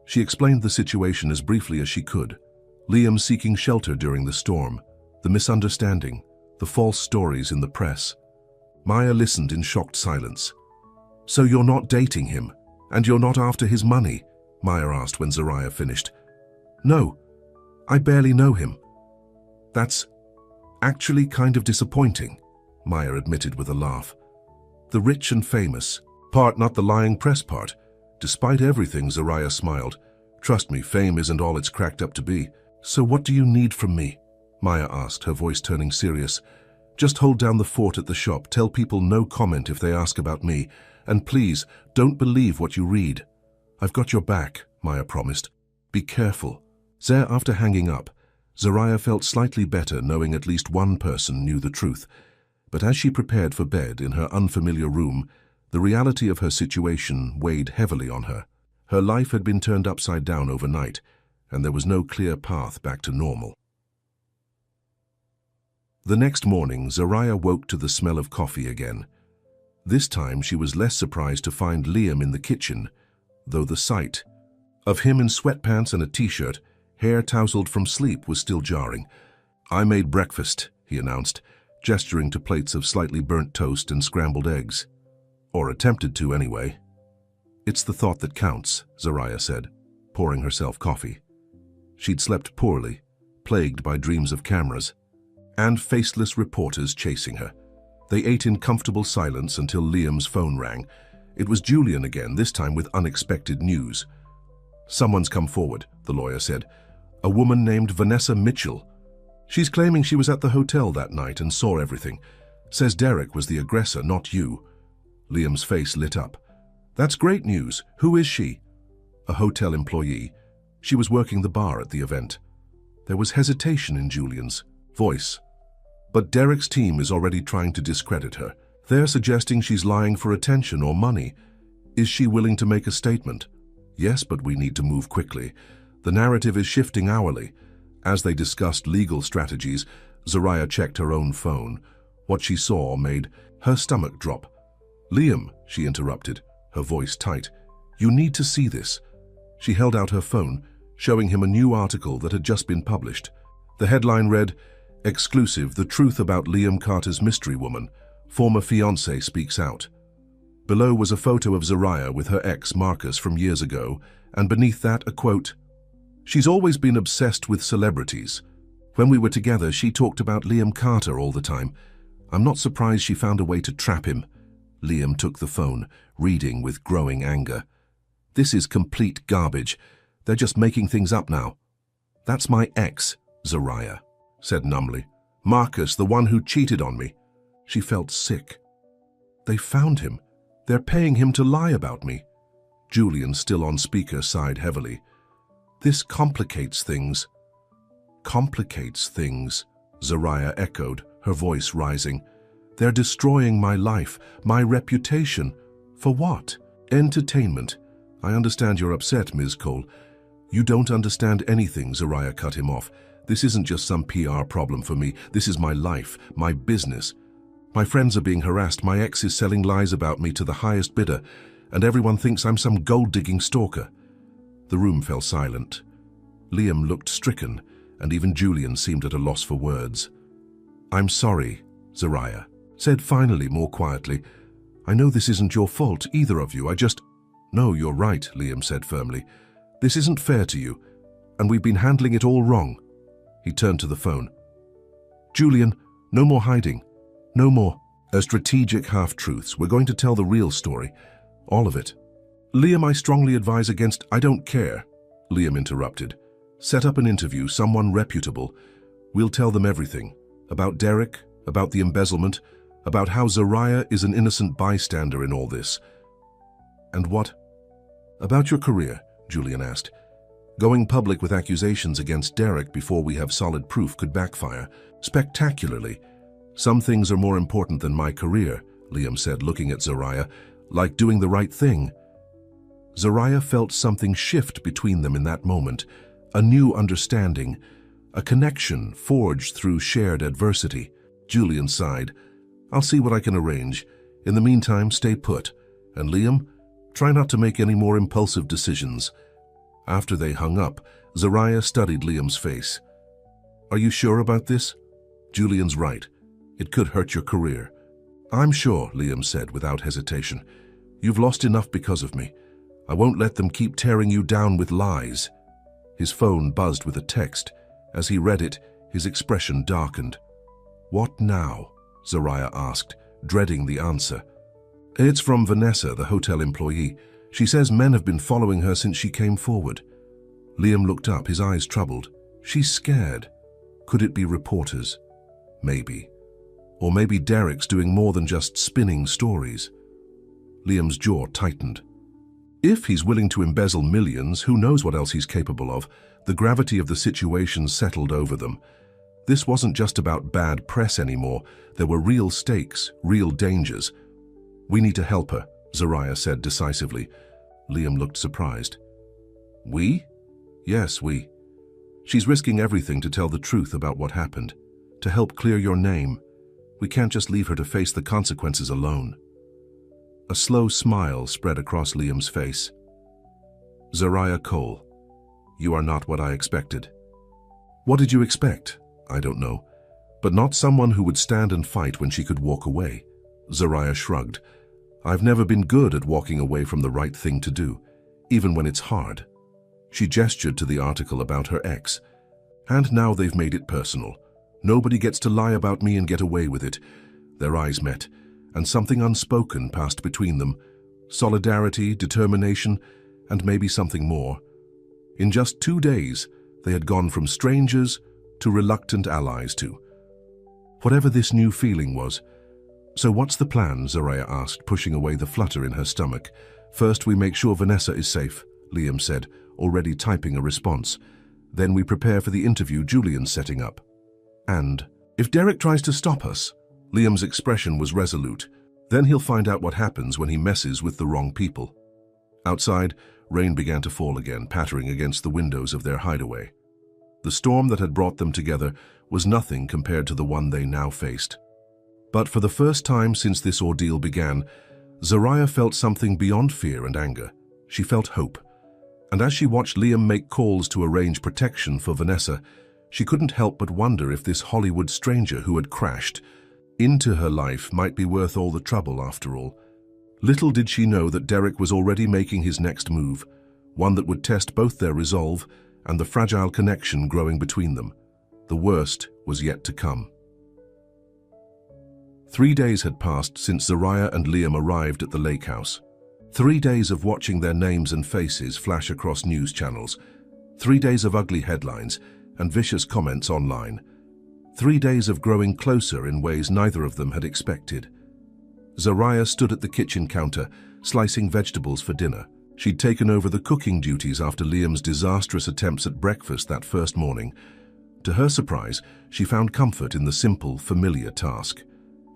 She explained the situation as briefly as she could. Liam seeking shelter during the storm, the misunderstanding, the false stories in the press. Maya listened in shocked silence. So you're not dating him, and you're not after his money? Maya asked when Zariah finished. No, I barely know him. That's actually kind of disappointing, Maya admitted with a laugh. The rich and famous part, not the lying press part. Despite everything, Zariah smiled. Trust me, fame isn't all it's cracked up to be. So what do you need from me? Maya asked, her voice turning serious. Just hold down the fort at the shop. Tell people no comment if they ask about me. And please, don't believe what you read. I've got your back, Maya promised. Be careful. After hanging up, Zariah felt slightly better knowing at least one person knew the truth. But as she prepared for bed in her unfamiliar room, the reality of her situation weighed heavily on her. Her life had been turned upside down overnight, and there was no clear path back to normal. The next morning, Zariah woke to the smell of coffee again. This time she was less surprised to find Liam in the kitchen, though the sight of him in sweatpants and a t-shirt, hair tousled from sleep, was still jarring. I made breakfast, he announced, gesturing to plates of slightly burnt toast and scrambled eggs. Or attempted to, anyway. It's the thought that counts, Zariah said, pouring herself coffee. She'd slept poorly, plagued by dreams of cameras, and faceless reporters chasing her. They ate in comfortable silence until Liam's phone rang. It was Julian again, this time with unexpected news. "Someone's come forward," the lawyer said. "A woman named Vanessa Mitchell. She's claiming she was at the hotel that night and saw everything. Says Derek was the aggressor, not you." Liam's face lit up. "That's great news. Who is she?" "A hotel employee. She was working the bar at the event." There was hesitation in Julian's voice. "But Derek's team is already trying to discredit her. They're suggesting she's lying for attention or money. Is she willing to make a statement?" "Yes, but we need to move quickly. The narrative is shifting hourly." As they discussed legal strategies, Zariah checked her own phone. What she saw made her stomach drop. "Liam," she interrupted, her voice tight, "you need to see this." She held out her phone, showing him a new article that had just been published. The headline read, "Exclusive, the truth about Liam Carter's mystery woman. Former fiancé speaks out." Below was a photo of Zariah with her ex Marcus from years ago, and beneath that a quote, "She's always been obsessed with celebrities. When we were together, she talked about Liam Carter all the time. I'm not surprised she found a way to trap him." Liam took the phone, reading with growing anger. "This is complete garbage. They're just making things up now." "That's my ex," Zariah said numbly. "Marcus, the one who cheated on me." She felt sick. "They found him. They're paying him to lie about me." Julian, still on speaker, sighed heavily. "This complicates things." "Complicates things," Zariah echoed, her voice rising. "They're destroying my life, my reputation. For what? Entertainment. I understand you're upset, Ms. Cole." "You don't understand anything," Zariah cut him off. "This isn't just some PR problem for me. This is my life, my business. My friends are being harassed. My ex is selling lies about me to the highest bidder, and everyone thinks I'm some gold-digging stalker." The room fell silent. Liam looked stricken, and even Julian seemed at a loss for words. "I'm sorry," Zariah said finally, more quietly. "I know this isn't your fault, either of you. "No, you're right," Liam said firmly. "This isn't fair to you, and we've been handling it all wrong." He turned to the phone. "Julian, no more hiding. No more strategic half-truths. We're going to tell the real story. All of it." "Liam, I strongly advise against—" "I don't care," Liam interrupted. "Set up an interview, someone reputable. We'll tell them everything. About Derek, about the embezzlement, about how Zariah is an innocent bystander in all this." "And what about your career?" Julian asked. "Going public with accusations against Derek before we have solid proof could backfire spectacularly." "Some things are more important than my career," Liam said, looking at Zariah, "like doing the right thing." Zariah felt something shift between them in that moment, a new understanding, a connection forged through shared adversity. Julian sighed. "I'll see what I can arrange. In the meantime, stay put. And Liam, try not to make any more impulsive decisions." After they hung up, Zariah studied Liam's face. "Are you sure about this?" "Julian's right. It could hurt your career." "I'm sure," Liam said without hesitation. "You've lost enough because of me. I won't let them keep tearing you down with lies." His phone buzzed with a text. As he read it, his expression darkened. "What now?" Zariah asked, dreading the answer. "It's from Vanessa, the hotel employee. She says men have been following her since she came forward." Liam looked up, his eyes troubled. "She's scared. Could it be reporters? Maybe. Or maybe Derek's doing more than just spinning stories." Liam's jaw tightened. If he's willing to embezzle millions, who knows what else he's capable of? The gravity of the situation settled over them. This wasn't just about bad press anymore. There were real stakes, real dangers. "We need to help her," Zariah said decisively. Liam looked surprised. "We?" "Yes, we. She's risking everything to tell the truth about what happened, to help clear your name. We can't just leave her to face the consequences alone." A slow smile spread across Liam's face. "Zariah Cole, you are not what I expected." "What did you expect?" "I don't know. But not someone who would stand and fight when she could walk away." Zariah shrugged. "I've never been good at walking away from the right thing to do, even when it's hard." She gestured to the article about her ex. "And now they've made it personal. Nobody gets to lie about me and get away with it." Their eyes met, and something unspoken passed between them. Solidarity, determination, and maybe something more. In just 2 days, they had gone from strangers to reluctant allies to whatever this new feeling was. "So what's the plan?" Zoraya asked, pushing away the flutter in her stomach. "First, we make sure Vanessa is safe," Liam said, already typing a response. "Then we prepare for the interview Julian's setting up. And if Derek tries to stop us," Liam's expression was resolute, "then he'll find out what happens when he messes with the wrong people." Outside, rain began to fall again, pattering against the windows of their hideaway. The storm that had brought them together was nothing compared to the one they now faced. But for the first time since this ordeal began, Zoraya felt something beyond fear and anger. She felt hope. And as she watched Liam make calls to arrange protection for Vanessa, she couldn't help but wonder if this Hollywood stranger who had crashed into her life might be worth all the trouble after all. Little did she know that Derek was already making his next move, one that would test both their resolve and the fragile connection growing between them. The worst was yet to come. 3 days had passed since Zoraya and Liam arrived at the lake house. 3 days of watching their names and faces flash across news channels. 3 days of ugly headlines and vicious comments online. 3 days of growing closer in ways neither of them had expected. Zoraya stood at the kitchen counter, slicing vegetables for dinner. She'd taken over the cooking duties after Liam's disastrous attempts at breakfast that first morning. To her surprise, she found comfort in the simple, familiar task.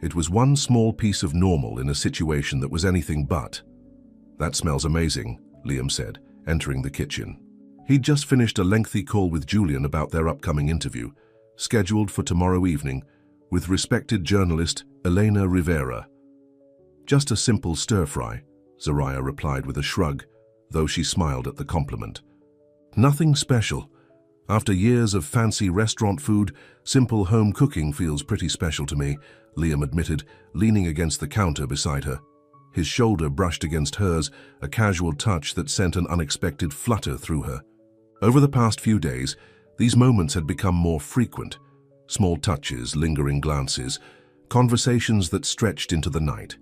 It was one small piece of normal in a situation that was anything but. "That smells amazing," Liam said, entering the kitchen. He'd just finished a lengthy call with Julian about their upcoming interview, scheduled for tomorrow evening, with respected journalist Elena Rivera. "Just a simple stir-fry," Zoraya replied with a shrug, though she smiled at the compliment. "Nothing special. After years of fancy restaurant food, simple home cooking feels pretty special to me," Liam admitted, leaning against the counter beside her. His shoulder brushed against hers, a casual touch that sent an unexpected flutter through her. Over the past few days, these moments had become more frequent. Small touches, lingering glances, conversations that stretched into the night.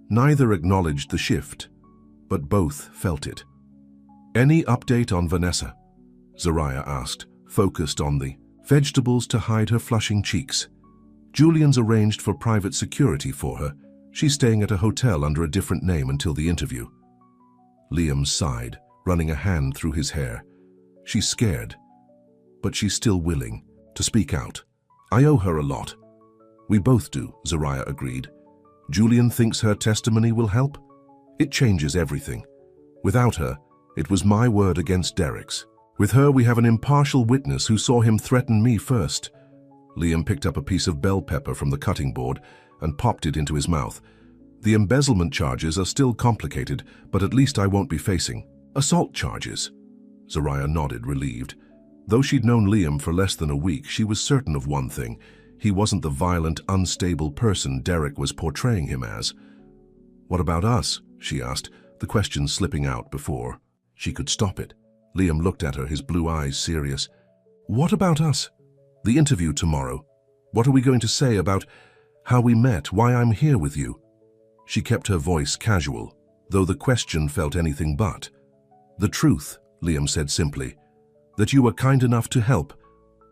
Neither acknowledged the shift, but both felt it. "Any update on Vanessa?" Zoraya asked, focused on the vegetables to hide her flushing cheeks. "Julian's arranged for private security for her. She's staying at a hotel under a different name until the interview." Liam sighed, running a hand through his hair. "She's scared, but she's still willing to speak out. I owe her a lot." "We both do," Zoraya agreed. "Julian thinks her testimony will help? It changes everything. Without her, it was my word against Derek's. With her, we have an impartial witness who saw him threaten me first." Liam picked up a piece of bell pepper from the cutting board and popped it into his mouth. "The embezzlement charges are still complicated, but at least I won't be facing assault charges." Zoraya nodded, relieved. Though she'd known Liam for less than a week, she was certain of one thing. He wasn't the violent, unstable person Derek was portraying him as. "What about us?" she asked, the question slipping out before she could stop it. Liam looked at her, his blue eyes serious. "What about us? The interview tomorrow. What are we going to say about how we met, why I'm here with you?" She kept her voice casual, though the question felt anything but. "The truth," Liam said simply, "that you were kind enough to help.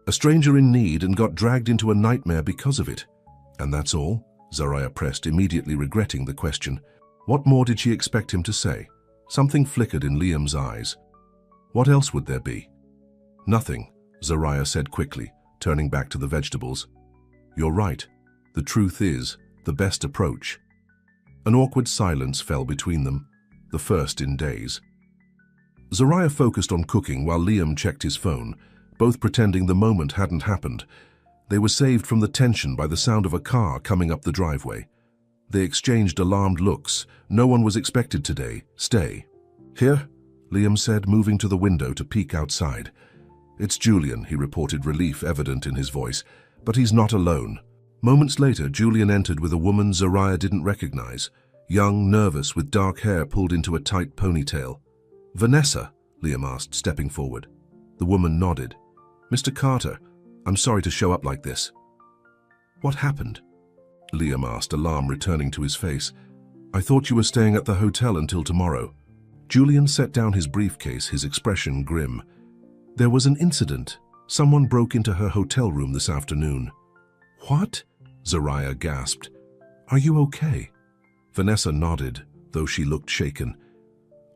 A stranger in need and got dragged into a nightmare because of it." "And that's all?" Zoraya pressed, immediately regretting the question. What more did she expect him to say? Something flickered in Liam's eyes. What else would there be? "Nothing," Zoraya said quickly, turning back to the vegetables. "You're right. The truth is the best approach." An awkward silence fell between them, the first in days. Zoraya focused on cooking while Liam checked his phone, both pretending the moment hadn't happened. They were saved from the tension by the sound of a car coming up the driveway. They exchanged alarmed looks. No one was expected today. "Stay." "Here?" Liam said, moving to the window to peek outside. "It's Julian," he reported, relief evident in his voice. "But he's not alone." Moments later, Julian entered with a woman Zoraya didn't recognize. Young, nervous, with dark hair pulled into a tight ponytail. "Vanessa," Liam asked, stepping forward. The woman nodded. "Mr. Carter, I'm sorry to show up like this." "What happened?" Liam asked, alarm returning to his face. "I thought you were staying at the hotel until tomorrow." Julian set down his briefcase, his expression grim. "There was an incident. Someone broke into her hotel room this afternoon." "What?" Zariah gasped. "Are you okay?" Vanessa nodded, though she looked shaken.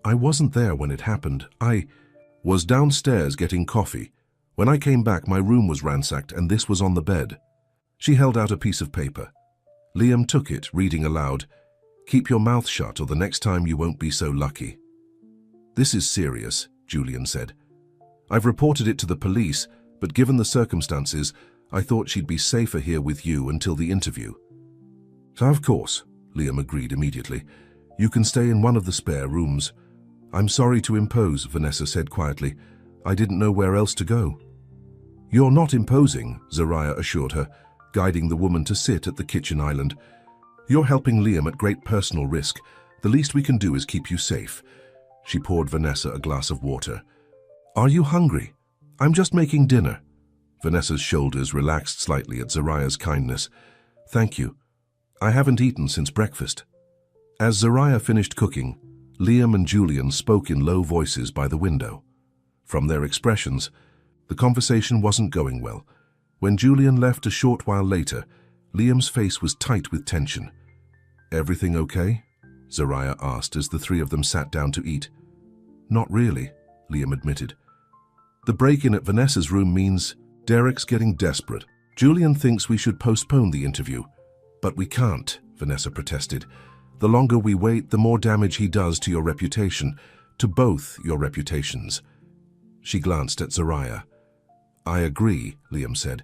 "I wasn't there when it happened. I was downstairs getting coffee. When I came back, my room was ransacked and this was on the bed." She held out a piece of paper. Liam took it, reading aloud, "Keep your mouth shut or the next time you won't be so lucky." "This is serious," Julian said. "I've reported it to the police, but given the circumstances, I thought she'd be safer here with you until the interview." "Of course," Liam agreed immediately. "You can stay in one of the spare rooms." "I'm sorry to impose," Vanessa said quietly. "I didn't know where else to go." "You're not imposing," Zariah assured her, guiding the woman to sit at the kitchen island. "You're helping Liam at great personal risk. The least we can do is keep you safe." She poured Vanessa a glass of water. "Are you hungry?" "I'm just making dinner." Vanessa's shoulders relaxed slightly at Zariah's kindness. "Thank you. I haven't eaten since breakfast." As Zariah finished cooking, Liam and Julian spoke in low voices by the window. From their expressions, the conversation wasn't going well. When Julian left a short while later, Liam's face was tight with tension. "Everything okay?" Zariah asked as the three of them sat down to eat. "Not really," Liam admitted. "The break-in at Vanessa's room means Derek's getting desperate. Julian thinks we should postpone the interview. But we can't," Vanessa protested. "The longer we wait, the more damage he does to your reputation, to both your reputations." She glanced at Zariah. "I agree," Liam said.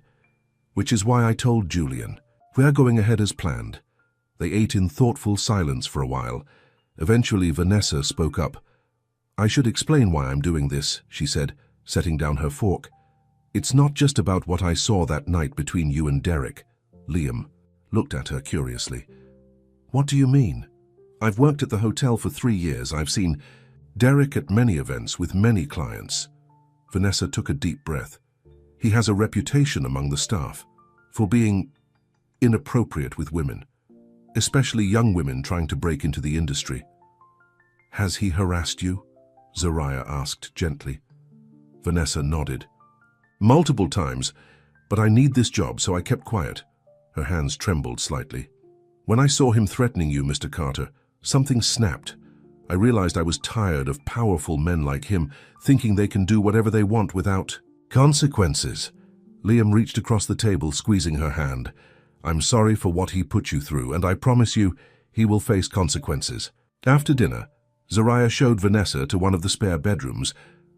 "Which is why I told Julian. We're going ahead as planned." They ate in thoughtful silence for a while. Eventually, Vanessa spoke up. "I should explain why I'm doing this," she said, setting down her fork. "It's not just about what I saw that night between you and Derek." Liam looked at her curiously. "What do you mean?" "I've worked at the hotel for 3 years. I've seen Derek at many events with many clients." Vanessa took a deep breath. "He has a reputation among the staff for being inappropriate with women, especially young women trying to break into the industry." "Has he harassed you?" Zariah asked gently. Vanessa nodded. "Multiple times, but I need this job, so I kept quiet." Her hands trembled slightly. "When I saw him threatening you, Mr. Carter, something snapped. I realized I was tired of powerful men like him thinking they can do whatever they want without consequences." Liam reached across the table, squeezing her hand. "I'm sorry for what he put you through, and I promise you he will face consequences." After dinner, Zariah showed Vanessa to one of the spare bedrooms,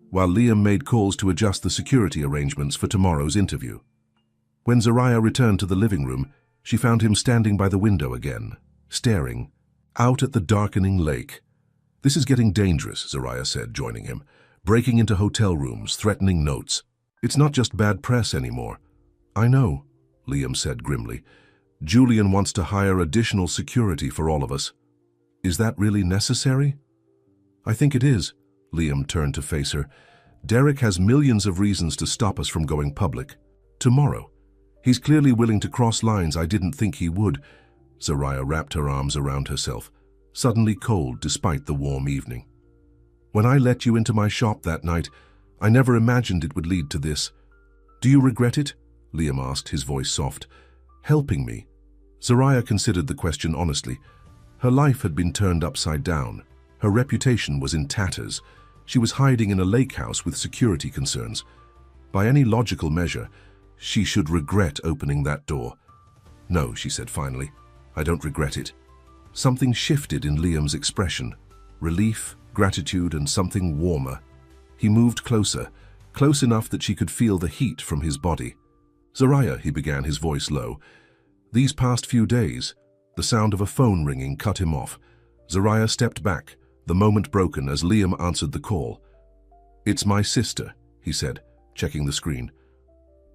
while Liam made calls to adjust the security arrangements for tomorrow's interview. When Zariah returned to the living room, she found him standing by the window again, staring out at the darkening lake. "This is getting dangerous," Zariah said, joining him. "Breaking into hotel rooms, threatening notes. It's not just bad press anymore." "I know," Liam said grimly. "Julian wants to hire additional security for all of us. Is that really necessary?" "I think it is." Liam turned to face her. "Derek has millions of reasons to stop us from going public. Tomorrow. He's clearly willing to cross lines I didn't think he would." Zariah wrapped her arms around herself, suddenly cold despite the warm evening. "When I let you into my shop that night, I never imagined it would lead to this." "Do you regret it?" Liam asked, his voice soft. "Helping me?" Zariah considered the question honestly. Her life had been turned upside down. Her reputation was in tatters. She was hiding in a lake house with security concerns. By any logical measure, she should regret opening that door. "No," she said finally. "I don't regret it." Something shifted in Liam's expression. Relief, gratitude, and something warmer. He moved closer, close enough that she could feel the heat from his body. "Zariah," he began, his voice low. "These past few days," the sound of a phone ringing cut him off. Zariah stepped back, the moment broken as Liam answered the call. "It's my sister," he said, checking the screen.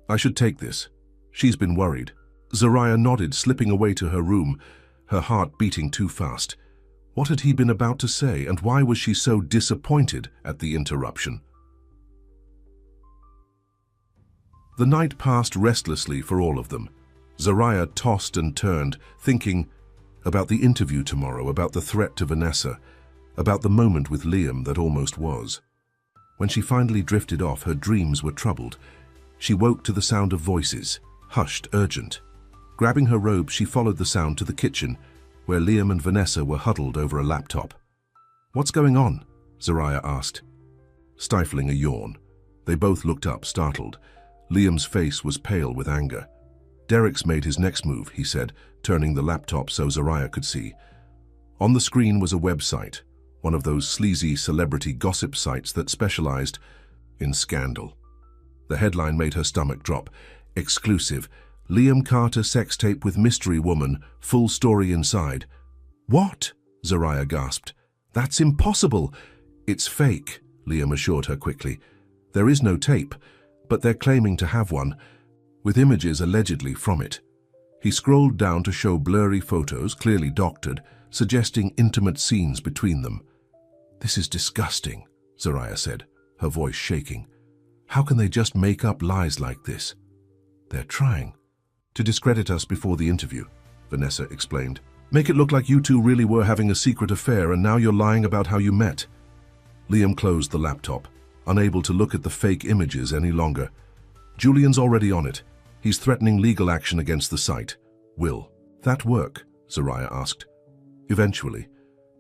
"I should take this. She's been worried." Zariah nodded, slipping away to her room, her heart beating too fast. What had he been about to say, and why was she so disappointed at the interruption? The night passed restlessly for all of them. Zariah tossed and turned, thinking about the interview tomorrow, about the threat to Vanessa, about the moment with Liam that almost was. When she finally drifted off, her dreams were troubled. She woke to the sound of voices, hushed, urgent. Grabbing her robe, she followed the sound to the kitchen, where Liam and Vanessa were huddled over a laptop. "What's going on?" Zariah asked. Stifling a yawn, they both looked up, startled. Liam's face was pale with anger. "Derek's made his next move," he said, turning the laptop so Zariah could see. On the screen was a website, one of those sleazy celebrity gossip sites that specialized in scandal. The headline made her stomach drop. "Exclusive. Liam Carter sex tape with mystery woman, full story inside." "What?" Zariah gasped. "That's impossible." "It's fake," Liam assured her quickly. "There is no tape, but they're claiming to have one, with images allegedly from it." He scrolled down to show blurry photos, clearly doctored, suggesting intimate scenes between them. "This is disgusting," Zariah said, her voice shaking. "How can they just make up lies like this?" "They're trying to discredit us before the interview," Vanessa explained. "Make it look like you two really were having a secret affair and now you're lying about how you met." Liam closed the laptop, unable to look at the fake images any longer. "Julian's already on it. He's threatening legal action against the site." "Will that work?" Zariah asked. "Eventually,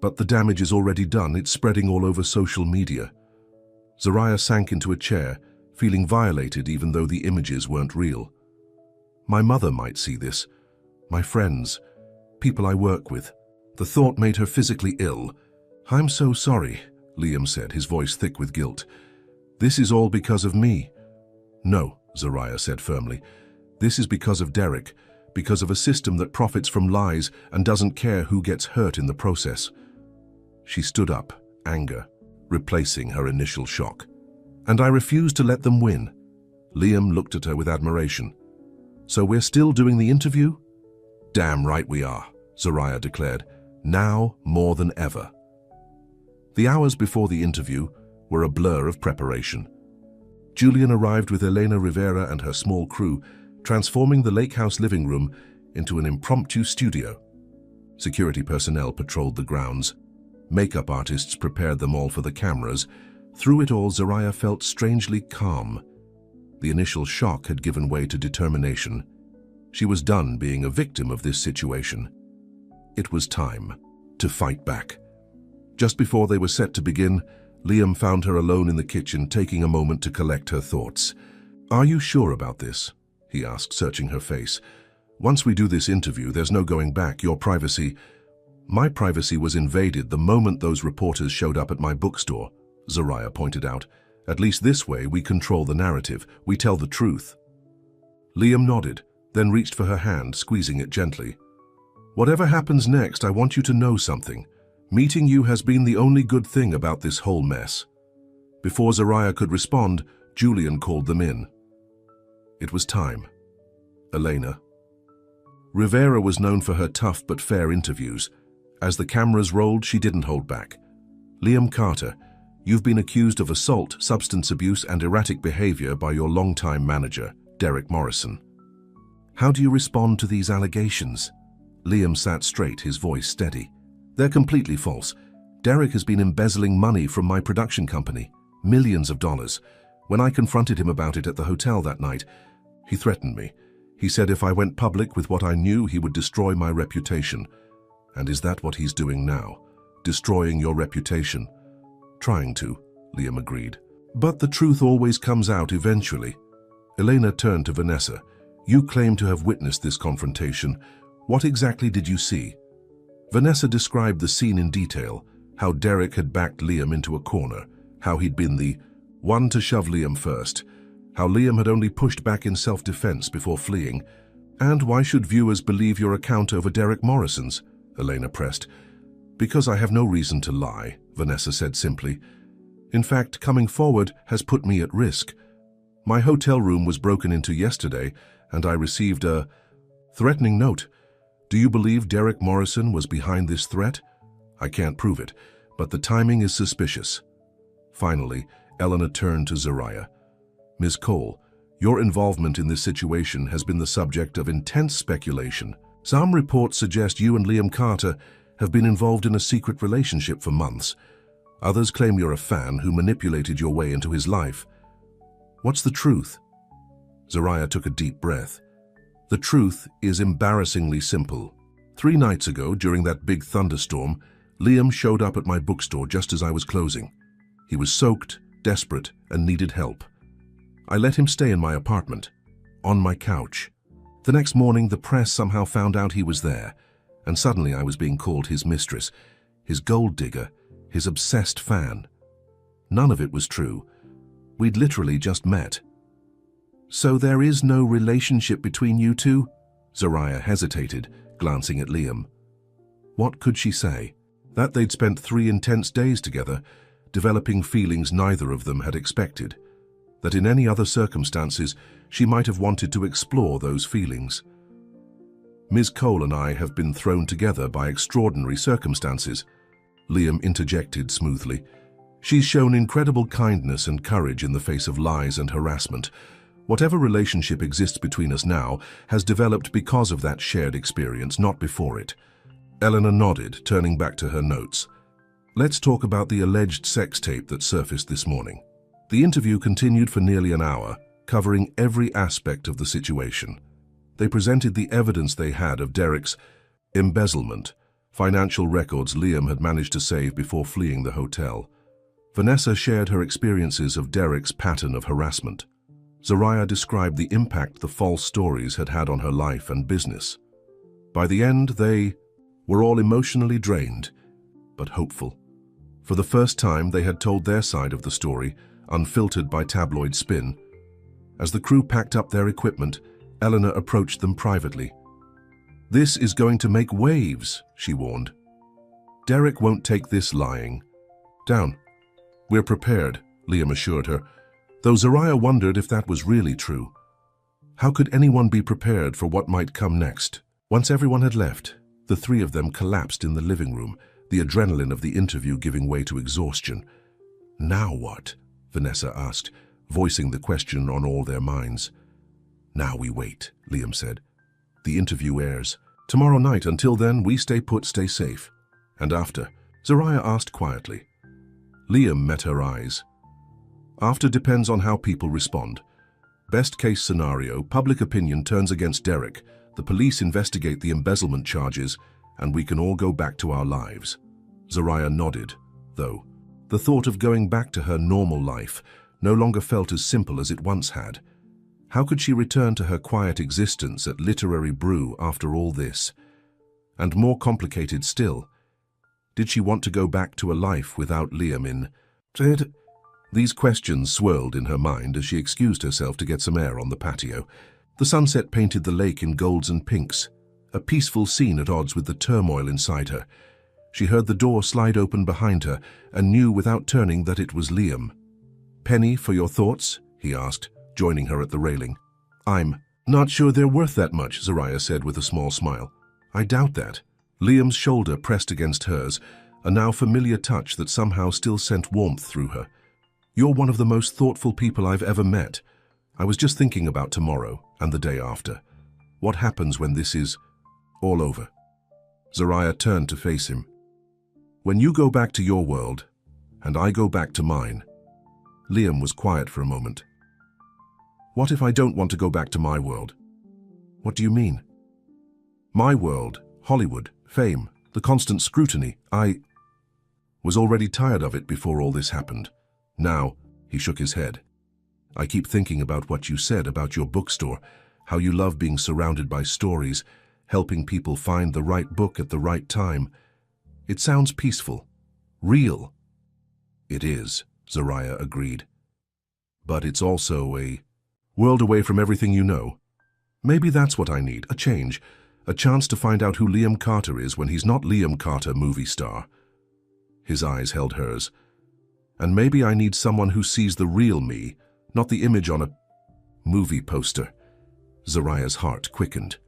but the damage is already done. It's spreading all over social media." Zariah sank into a chair, feeling violated even though the images weren't real. "My mother might see this. My friends, people I work with." The thought made her physically ill. "I'm so sorry," Liam said, his voice thick with guilt. "This is all because of me." "No," Zariah said firmly. "This is because of Derek, because of a system that profits from lies and doesn't care who gets hurt in the process." She stood up, anger replacing her initial shock. "And I refuse to let them win." Liam looked at her with admiration. "So we're still doing the interview?" "Damn right we are," Zariah declared, "now more than ever." The hours before the interview were a blur of preparation. Julian arrived with Elena Rivera and her small crew, transforming the lake house living room into an impromptu studio. Security personnel patrolled the grounds. Makeup artists prepared them all for the cameras. Through it all, Zariah felt strangely calm. The initial shock had given way to determination. She was done being a victim of this situation. It was time to fight back. Just before they were set to begin, Liam found her alone in the kitchen, taking a moment to collect her thoughts. "Are you sure about this?" he asked, searching her face. "Once we do this interview, there's no going back. Your privacy—" "My privacy was invaded the moment those reporters showed up at my bookstore," Zariah pointed out. "At least this way we control the narrative. We tell the truth." Liam nodded, then reached for her hand, squeezing it gently. "Whatever happens next, I want you to know something. Meeting you has been the only good thing about this whole mess." Before Zariah could respond, Julian called them in. It was time. Elena. Rivera was known for her tough but fair interviews. As the cameras rolled, she didn't hold back. "Liam Carter, you've been accused of assault, substance abuse, and erratic behavior by your longtime manager, Derek Morrison. How do you respond to these allegations?" Liam sat straight, his voice steady. "They're completely false. Derek has been embezzling money from my production company, millions of dollars. When I confronted him about it at the hotel that night, he threatened me. He said if I went public with what I knew, he would destroy my reputation. And is that what he's doing now? Destroying your reputation?" "Trying to," Liam agreed. "But the truth always comes out eventually." Elena turned to Vanessa. "You claim to have witnessed this confrontation. What exactly did you see?" Vanessa described the scene in detail, how Derek had backed Liam into a corner, how he'd been the one to shove Liam first, how Liam had only pushed back in self-defense before fleeing. "And why should viewers believe your account over Derek Morrison's?" Elena pressed. "Because I have no reason to lie," Vanessa said simply. "In fact, coming forward has put me at risk. My hotel room was broken into yesterday, and I received a threatening note. Do you believe Derek Morrison was behind this threat? I can't prove it, but the timing is suspicious. Finally, Eleanor turned to Zariah. Ms. Cole, your involvement in this situation has been the subject of intense speculation. Some reports suggest you and Liam Carter have been involved in a secret relationship for months. Others claim you're a fan who manipulated your way into his life. What's the truth? Zariah took a deep breath. The truth is embarrassingly simple. 3 nights ago, during that big thunderstorm, Liam showed up at my bookstore just as I was closing. He was soaked, desperate, and needed help. I let him stay in my apartment, on my couch. The next morning, the press somehow found out he was there, and suddenly I was being called his mistress, his gold digger, his obsessed fan. None of it was true. We'd literally just met. So there is no relationship between you two? Zariah hesitated, glancing at Liam. What could she say? That they'd spent 3 intense days together, developing feelings neither of them had expected. That in any other circumstances, she might have wanted to explore those feelings. Ms. Cole and I have been thrown together by extraordinary circumstances, Liam interjected smoothly. She's shown incredible kindness and courage in the face of lies and harassment. Whatever relationship exists between us now has developed because of that shared experience, not before it. Eleanor nodded, turning back to her notes. Let's talk about the alleged sex tape that surfaced this morning. The interview continued for nearly an hour, covering every aspect of the situation. They presented the evidence they had of Derek's embezzlement, financial records Liam had managed to save before fleeing the hotel. Vanessa shared her experiences of Derek's pattern of harassment. Zariah described the impact the false stories had had on her life and business. By the end, they were all emotionally drained, but hopeful. For the first time, they had told their side of the story, unfiltered by tabloid spin. As the crew packed up their equipment, Eleanor approached them privately. This is going to make waves, she warned. Derek won't take this lying down. We're prepared, Liam assured her, though Zariah wondered if that was really true. How could anyone be prepared for what might come next? Once everyone had left, the 3 of them collapsed in the living room, the adrenaline of the interview giving way to exhaustion. Now what? Vanessa asked, voicing the question on all their minds. Now we wait, Liam said. The interview airs tomorrow night. Until then, we stay put, stay safe. And after? Zariah asked quietly. Liam met her eyes. After depends on how people respond. Best case scenario, public opinion turns against Derek, the police investigate the embezzlement charges, and we can all go back to our lives. Zariah nodded, though. The thought of going back to her normal life no longer felt as simple as it once had. How could she return to her quiet existence at Literary Brew after all this? And more complicated still, did she want to go back to a life without Liam in it? These questions swirled in her mind as she excused herself to get some air on the patio. The sunset painted the lake in golds and pinks, a peaceful scene at odds with the turmoil inside her. She heard the door slide open behind her and knew without turning that it was Liam. Penny, for your thoughts? He asked, joining her at the railing. I'm not sure they're worth that much, Zariah said with a small smile. I doubt that. Liam's shoulder pressed against hers, a now familiar touch that somehow still sent warmth through her. You're one of the most thoughtful people I've ever met. I was just thinking about tomorrow and the day after. What happens when this is all over? Zariah turned to face him. When you go back to your world, and I go back to mine. Liam was quiet for a moment. What if I don't want to go back to my world? What do you mean? My world, Hollywood, fame, the constant scrutiny, I was already tired of it before all this happened. Now, he shook his head. I keep thinking about what you said about your bookstore, how you love being surrounded by stories, helping people find the right book at the right time. It sounds peaceful, real. It is, Zariah agreed. But it's also a world away from everything you know. Maybe that's what I need, a change, a chance to find out who Liam Carter is when he's not Liam Carter, movie star. His eyes held hers. And maybe I need someone who sees the real me, not the image on a movie poster. Zariah's heart quickened.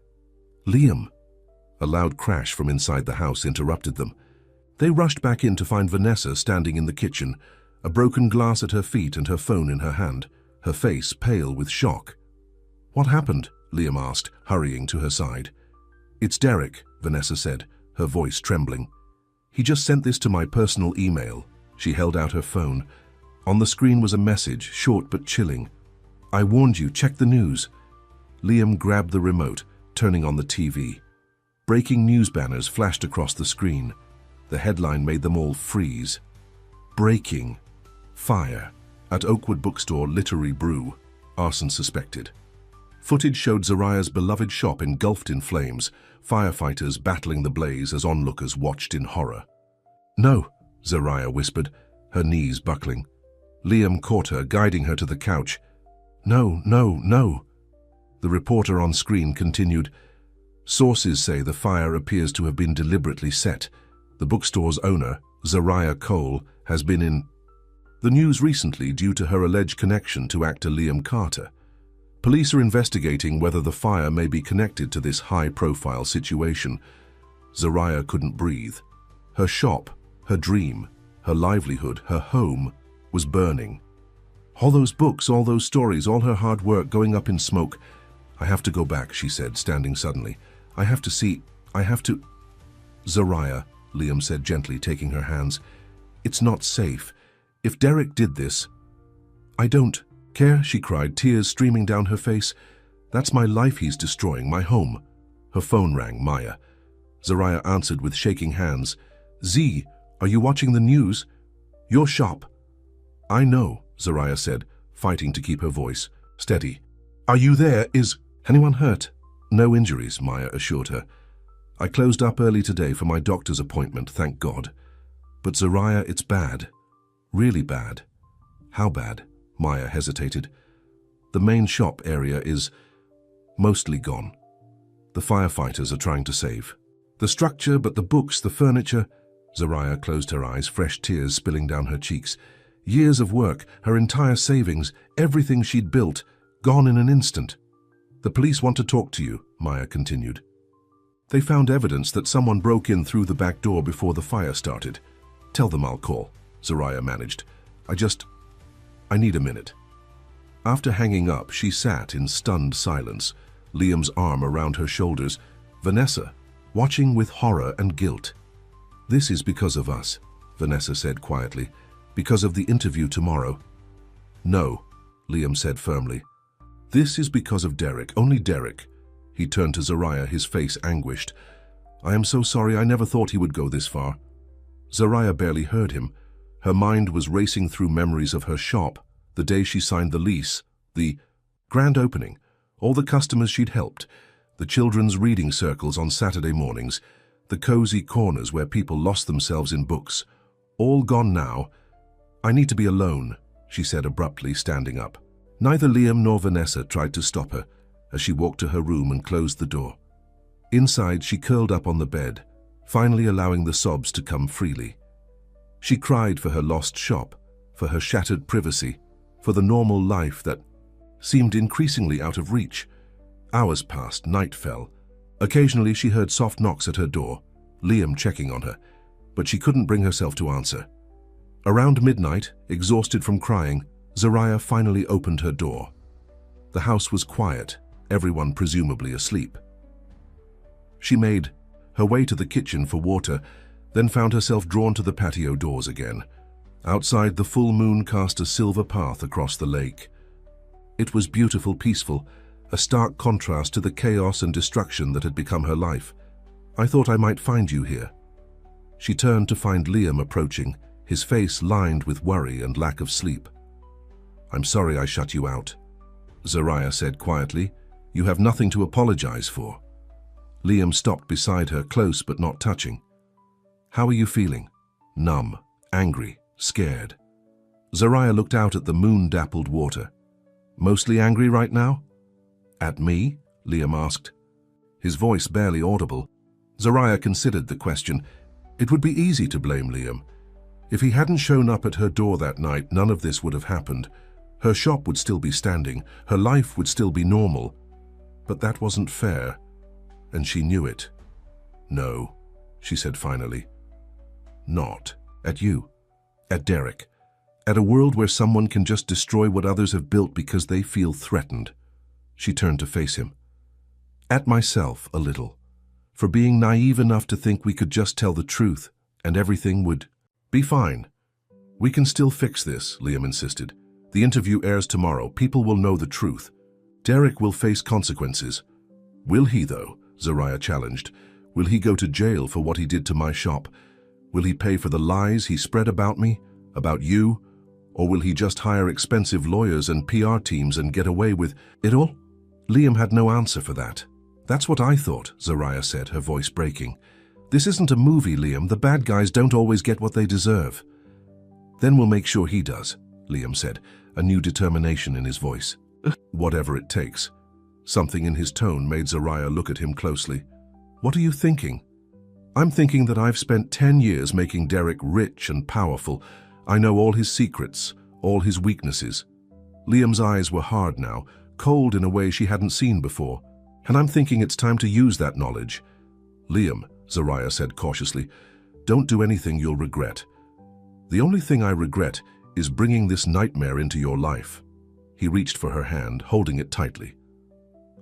Liam! A loud crash from inside the house interrupted them. They rushed back in to find Vanessa standing in the kitchen, a broken glass at her feet and her phone in her hand, her face pale with shock. "What happened?" Liam asked, hurrying to her side. "It's Derek," Vanessa said, her voice trembling. "He just sent this to my personal email." She held out her phone. On the screen was a message, short but chilling. "I warned you, check the news." Liam grabbed the remote, turning on the TV. Breaking news banners flashed across the screen. The headline made them all freeze. "Breaking. Fire. At Oakwood Bookstore Literary Brew. Arson suspected." Footage showed Zariah's beloved shop engulfed in flames, firefighters battling the blaze as onlookers watched in horror. "No," Zariah whispered, her knees buckling. Liam caught her, guiding her to the couch. "No, no, no." The reporter on screen continued. "Sources say the fire appears to have been deliberately set. The bookstore's owner, Zariah Cole, has been in the news recently due to her alleged connection to actor Liam Carter. Police are investigating whether the fire may be connected to this high-profile situation." Zariah couldn't breathe. Her shop, her dream, her livelihood, her home was burning. All those books, all those stories, all her hard work going up in smoke. "I have to go back," she said, standing suddenly. I have to... "Zariah," Liam said gently, taking her hands. "It's not safe. If Derek did this..." "I don't care," she cried, tears streaming down her face. "That's my life he's destroying, my home." Her phone rang, Maya. Zariah answered with shaking hands. "Z, are you watching the news? Your shop." "I know," Zariah said, fighting to keep her voice steady. "Are you there? Is anyone hurt?" "No injuries," Maya assured her. "I closed up early today for my doctor's appointment, thank God. But Zariah, it's bad. Really bad." "How bad?" Maya hesitated. "The main shop area is mostly gone. The firefighters are trying to save. The structure, but the books, the furniture..." Zariah closed her eyes, fresh tears spilling down her cheeks. Years of work, her entire savings, everything she'd built, gone in an instant. "The police want to talk to you," Maya continued. "They found evidence that someone broke in through the back door before the fire started." "Tell them I'll call," Zariah managed. I need a minute." After hanging up, she sat in stunned silence, Liam's arm around her shoulders. Vanessa, watching with horror and guilt. "This is because of us," Vanessa said quietly. "Because of the interview tomorrow." "No," Liam said firmly. "This is because of Derek, only Derek." He turned to Zariah, his face anguished. "I am so sorry, I never thought he would go this far." Zariah barely heard him. Her mind was racing through memories of her shop, the day she signed the lease, the grand opening, all the customers she'd helped, the children's reading circles on Saturday mornings, the cozy corners where people lost themselves in books. All gone now. "I need to be alone," she said abruptly, standing up. Neither Liam nor Vanessa tried to stop her as she walked to her room and closed the door. Inside, she curled up on the bed, finally allowing the sobs to come freely. She cried for her lost shop, for her shattered privacy, for the normal life that seemed increasingly out of reach. Hours passed, night fell. Occasionally she heard soft knocks at her door, Liam checking on her, but she couldn't bring herself to answer. Around midnight, exhausted from crying, Zariah finally opened her door. The house was quiet, everyone presumably asleep. She made her way to the kitchen for water, then found herself drawn to the patio doors again. Outside, the full moon cast a silver path across the lake. It was beautiful, peaceful, a stark contrast to the chaos and destruction that had become her life. "I thought I might find you here." She turned to find Liam approaching, his face lined with worry and lack of sleep. "I'm sorry I shut you out," Zariah said quietly. "You have nothing to apologize for." Liam stopped beside her, close but not touching. "How are you feeling?" "Numb, angry, scared." Zariah looked out at the moon-dappled water. "Mostly angry right now?" "At me?" Liam asked, his voice barely audible. Zariah considered the question. It would be easy to blame Liam. If he hadn't shown up at her door that night, none of this would have happened. Her shop would still be standing, her life would still be normal. But that wasn't fair, and she knew it. "No," she said finally. not at you, at Derek, at a world where someone can just destroy what others have built because they feel threatened. She turned to face him. At myself, a little, for being naive enough to think we could just tell the truth and everything would be fine. We can still fix this, Liam insisted. The interview airs tomorrow. People will know the truth. Derek will face consequences. Will he, though? Zariah challenged. Will he go to jail for what he did to my shop? Will he pay for the lies he spread about me, about you? Or will he just hire expensive lawyers and PR teams and get away with it all? Liam had no answer for that. That's what I thought, Zariah said, her voice breaking. This isn't a movie, Liam. The bad guys don't always get what they deserve. Then we'll make sure he does, Liam said, a new determination in his voice. Whatever it takes. Something in his tone made Zariah look at him closely. What are you thinking? I'm thinking that I've spent 10 years making Derek rich and powerful. I know all his secrets, all his weaknesses. Liam's eyes were hard now, cold in a way she hadn't seen before, and I'm thinking it's time to use that knowledge. Liam, Zariah said cautiously, don't do anything you'll regret. The only thing I regret is bringing this nightmare into your life. He reached for her hand, holding it tightly.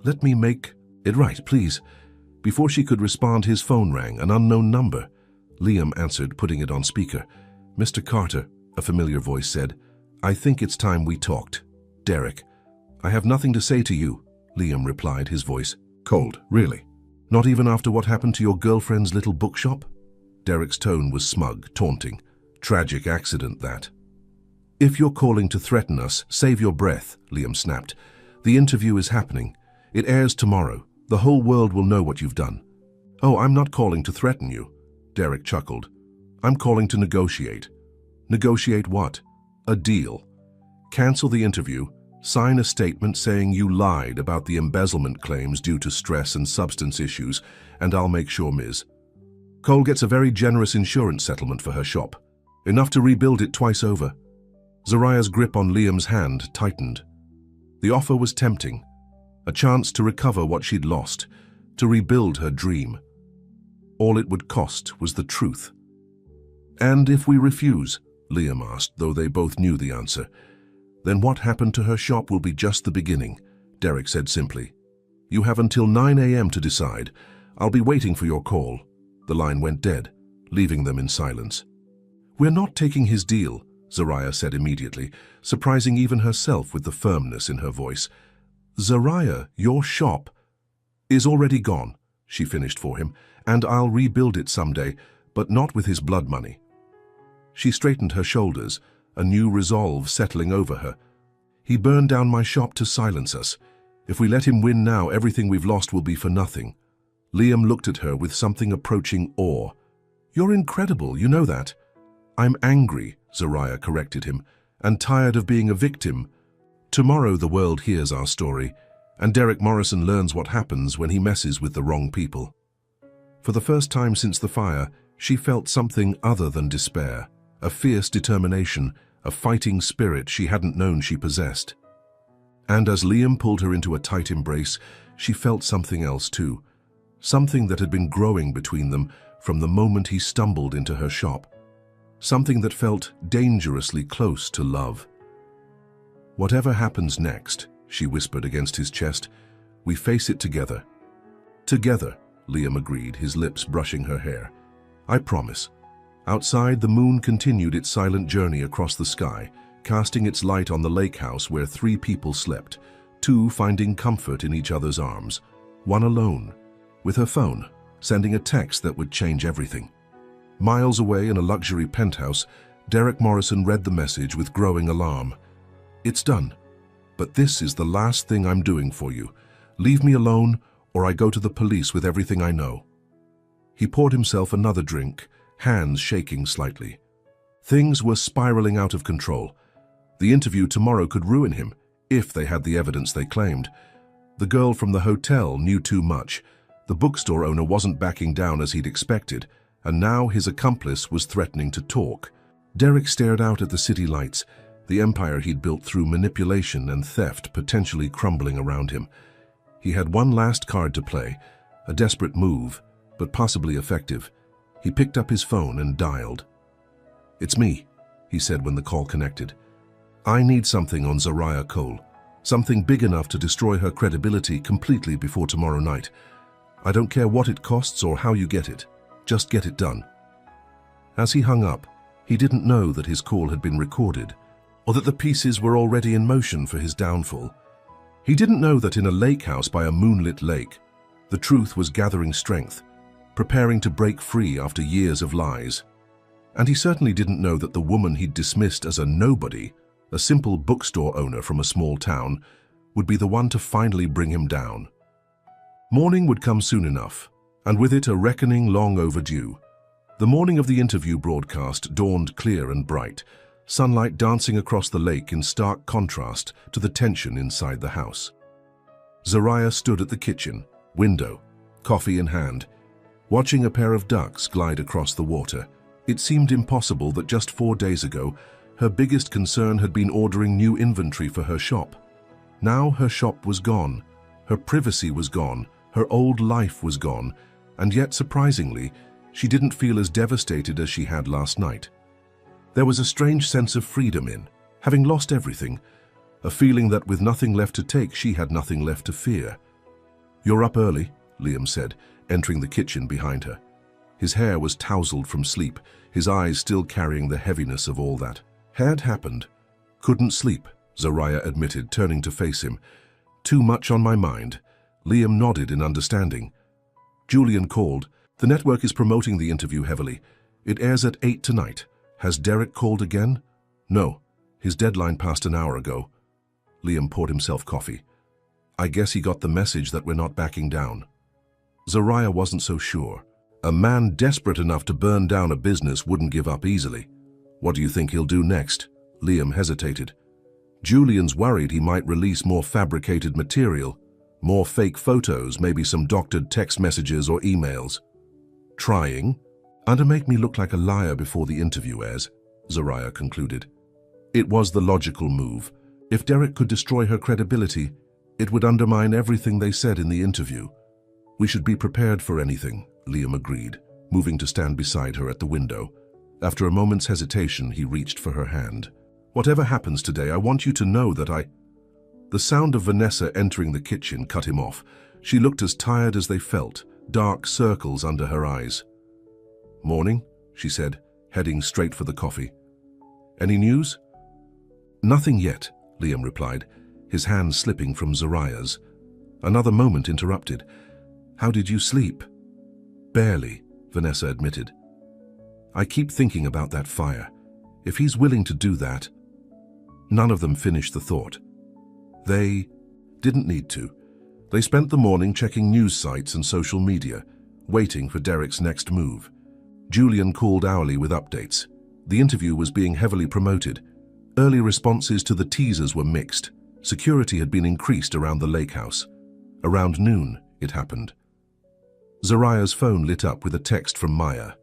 Let me make it right, please. Before she could respond, his phone rang, an unknown number. Liam answered, putting it on speaker. Mr. Carter, a familiar voice said, I think it's time we talked. Derek. I have nothing to say to you, Liam replied, his voice cold. Really? Not even after what happened to your girlfriend's little bookshop? Derek's tone was smug, taunting. Tragic accident, that. If you're calling to threaten us, save your breath, Liam snapped. The interview is happening. It airs tomorrow. The whole world will know what you've done. Oh, I'm not calling to threaten you, Derek chuckled. I'm calling to negotiate. Negotiate what? A deal. Cancel the interview, sign a statement saying you lied about the embezzlement claims due to stress and substance issues, and I'll make sure Ms. Cole gets a very generous insurance settlement for her shop, enough to rebuild it twice over. Zariah's grip on Liam's hand tightened. The offer was tempting, a chance to recover what she'd lost, to rebuild her dream. All it would cost was the truth. And if we refuse, Liam asked, though they both knew the answer, then what happened to her shop will be just the beginning, Derek said simply. You have until 9 a.m. to decide. I'll be waiting for your call. The line went dead, leaving them in silence. We're not taking his deal, Zariah said immediately, surprising even herself with the firmness in her voice. Zariah, your shop is already gone, she finished for him, and I'll rebuild it someday, but not with his blood money. She straightened her shoulders, a new resolve settling over her. He burned down my shop to silence us. If we let him win now, everything we've lost will be for nothing. Liam looked at her with something approaching awe. You're incredible, you know that. I'm angry, Zariah corrected him, and tired of being a victim. Tomorrow the world hears our story, and Derek Morrison learns what happens when he messes with the wrong people. For the first time since the fire, she felt something other than despair, a fierce determination, a fighting spirit she hadn't known she possessed. And as Liam pulled her into a tight embrace, she felt something else too, something that had been growing between them from the moment he stumbled into her shop, something that felt dangerously close to love. Whatever happens next, she whispered against his chest, we face it together. Together, Liam agreed, his lips brushing her hair. I promise. Outside, the moon continued its silent journey across the sky, casting its light on the lake house where 3 people slept, 2 finding comfort in each other's arms, 1 alone, with her phone, sending a text that would change everything. Miles away in a luxury penthouse, Derek Morrison read the message with growing alarm. It's done, but this is the last thing I'm doing for you. Leave me alone, or I go to the police with everything I know. He poured himself another drink, hands shaking slightly. Things were spiraling out of control. The interview tomorrow could ruin him, if they had the evidence they claimed. The girl from the hotel knew too much. The bookstore owner wasn't backing down as he'd expected, and now his accomplice was threatening to talk. Derek stared out at the city lights, the empire he'd built through manipulation and theft potentially crumbling around him. He had one last card to play, a desperate move, but possibly effective. He picked up his phone and dialed. "It's me," he said when the call connected. "I need something on Zariah Cole. Something big enough to destroy her credibility completely before tomorrow night. I don't care what it costs or how you get it. Just get it done." As he hung up, he didn't know that his call had been recorded, or that the pieces were already in motion for his downfall. He didn't know that in a lake house by a moonlit lake, the truth was gathering strength, preparing to break free after years of lies. And he certainly didn't know that the woman he'd dismissed as a nobody, a simple bookstore owner from a small town, would be the one to finally bring him down. Morning would come soon enough, and with it a reckoning long overdue. The morning of the interview broadcast dawned clear and bright, sunlight dancing across the lake in stark contrast to the tension inside the house. Zariah stood at the kitchen, window, coffee in hand, watching a pair of ducks glide across the water. It seemed impossible that just 4 days ago, her biggest concern had been ordering new inventory for her shop. Now her shop was gone, her privacy was gone, her old life was gone, and yet, surprisingly, she didn't feel as devastated as she had last night. There was a strange sense of freedom in, having lost everything, a feeling that with nothing left to take, she had nothing left to fear. "You're up early," Liam said, entering the kitchen behind her. His hair was tousled from sleep, his eyes still carrying the heaviness of all that had happened. "Couldn't sleep," Zariah admitted, turning to face him. "Too much on my mind." Liam nodded in understanding. Julian called. "The network is promoting the interview heavily. It airs at 8 tonight. Has Derek called again?" "No. His deadline passed an hour ago." Liam poured himself coffee. "I guess he got the message that we're not backing down." Zariah wasn't so sure. A man desperate enough to burn down a business wouldn't give up easily. "What do you think he'll do next?" Liam hesitated. Julian's worried he might release more fabricated material, more fake photos, maybe some doctored text messages or emails. "Trying? And to make me look like a liar before the interview airs," Zariah concluded. It was the logical move. If Derek could destroy her credibility, it would undermine everything they said in the interview. "We should be prepared for anything," Liam agreed, moving to stand beside her at the window. After a moment's hesitation, he reached for her hand. "Whatever happens today, I want you to know that I—" The sound of Vanessa entering the kitchen cut him off. She looked as tired as they felt, dark circles under her eyes. "Morning," she said, heading straight for the coffee. "Any news?" "Nothing yet," Liam replied, his hand slipping from Zariah's. Another moment interrupted. "How did you sleep?" "Barely," Vanessa admitted. "I keep thinking about that fire. If he's willing to do that—" None of them finished the thought. They didn't need to. They spent the morning checking news sites and social media, waiting for Derek's next move. Julian called hourly with updates. The interview was being heavily promoted. Early responses to the teasers were mixed. Security had been increased around the lake house. Around noon, it happened. Zariah's phone lit up with a text from Maya.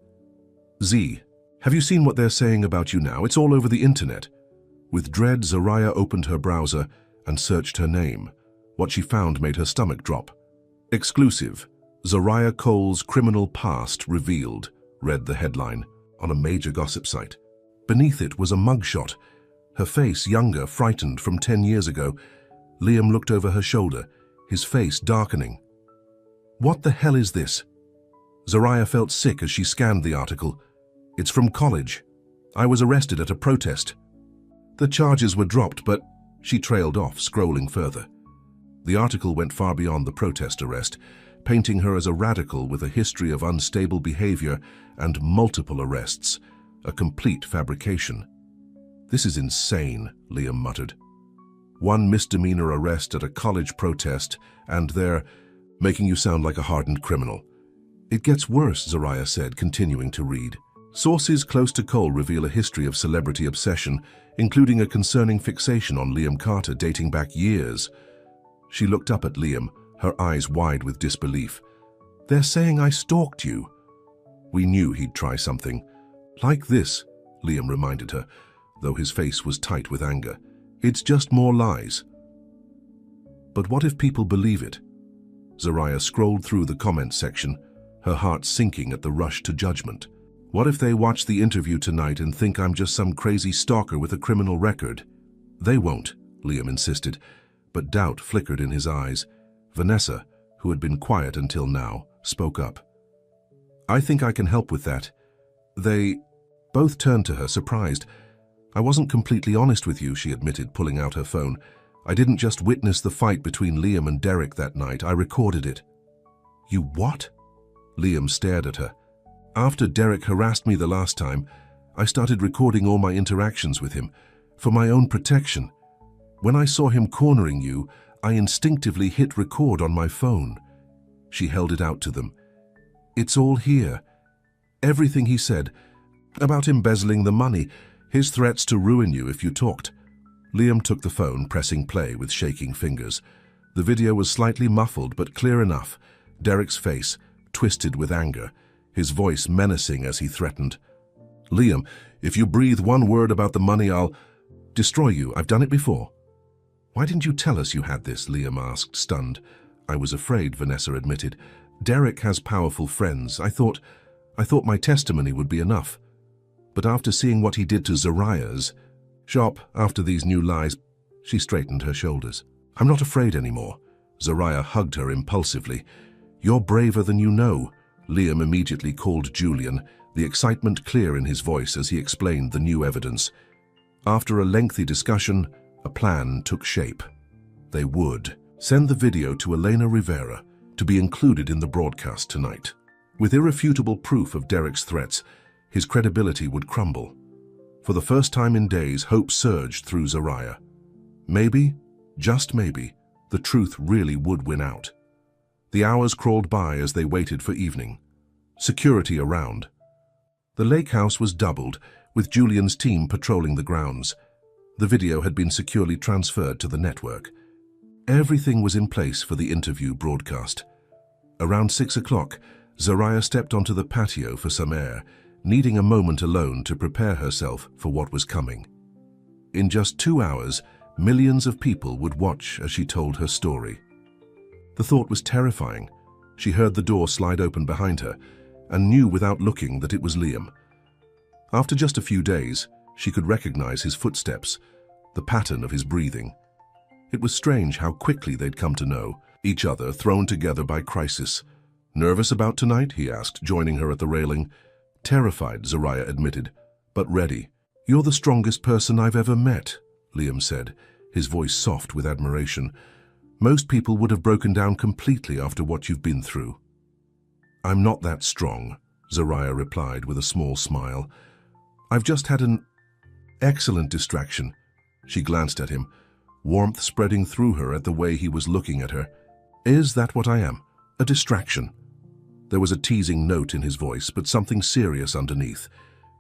"Z, have you seen what they're saying about you now? It's all over the internet." With dread, Zariah opened her browser and searched her name. What she found made her stomach drop. "Exclusive. Zariah Cole's criminal past revealed," read the headline on a major gossip site. Beneath it was a mugshot, her face younger, frightened from 10 years ago. Liam looked over her shoulder, his face darkening. "What the hell is this?" Zariah felt sick as she scanned the article. "It's from college. I was arrested at a protest." The charges were dropped, but she trailed off, scrolling further. The article went far beyond the protest arrest, painting her as a radical with a history of unstable behavior and multiple arrests, a complete fabrication. "This is insane," Liam muttered. "One misdemeanor arrest at a college protest, and they're making you sound like a hardened criminal." "It gets worse," Zariah said, continuing to read. Sources close to Cole reveal a history of celebrity obsession, including a concerning fixation on Liam Carter dating back years. She looked up at Liam, her eyes wide with disbelief. "They're saying I stalked you." "We knew he'd try something like this," Liam reminded her, though his face was tight with anger. "It's just more lies." "But what if people believe it?" Zariah scrolled through the comments section, her heart sinking at the rush to judgment. What if they watch the interview tonight and think I'm just some crazy stalker with a criminal record? They won't, Liam insisted, but doubt flickered in his eyes. Vanessa, who had been quiet until now, spoke up. I think I can help with that. They both turned to her, surprised. I wasn't completely honest with you, she admitted, pulling out her phone. I didn't just witness the fight between Liam and Derek that night, I recorded it. You what? Liam stared at her. After Derek harassed me the last time, I started recording all my interactions with him, for my own protection. When I saw him cornering you, I instinctively hit record on my phone. She held it out to them. It's all here. Everything he said, about embezzling the money, his threats to ruin you if you talked. Liam took the phone, pressing play with shaking fingers. The video was slightly muffled but clear enough. Derek's face, twisted with anger, his voice menacing as he threatened. Liam, if you breathe one word about the money, I'll destroy you. I've done it before. Why didn't you tell us you had this? Liam asked, stunned. I was afraid, Vanessa admitted. Derek has powerful friends. I thought my testimony would be enough. But after seeing what he did to Zariah's shop, after these new lies, she straightened her shoulders. I'm not afraid anymore. Zariah hugged her impulsively. You're braver than you know. Liam immediately called Julian, the excitement clear in his voice as he explained the new evidence. After a lengthy discussion, a plan took shape. They would send the video to Elena Rivera to be included in the broadcast tonight. With irrefutable proof of Derek's threats, his credibility would crumble. For the first time in days, hope surged through Zariah. Maybe, just maybe, the truth really would win out. The hours crawled by as they waited for evening. Security around. The lake house was doubled, with Julian's team patrolling the grounds. The video had been securely transferred to the network. Everything was in place for the interview broadcast. Around 6 o'clock, Zariah stepped onto the patio for some air, needing a moment alone to prepare herself for what was coming. In just 2 hours, millions of people would watch as she told her story. The thought was terrifying. She heard the door slide open behind her and knew without looking that it was Liam. After just a few days, she could recognize his footsteps, the pattern of his breathing. It was strange how quickly they'd come to know each other, thrown together by crisis. Nervous about tonight? He asked, joining her at the railing. Terrified, Zariah admitted, but ready. You're the strongest person I've ever met, Liam said, his voice soft with admiration. Most people would have broken down completely after what you've been through. I'm not that strong, Zariah replied with a small smile. I've just had an excellent distraction. She glanced at him, warmth spreading through her at the way he was looking at her. Is that what I am? A distraction? There was a teasing note in his voice, but something serious underneath.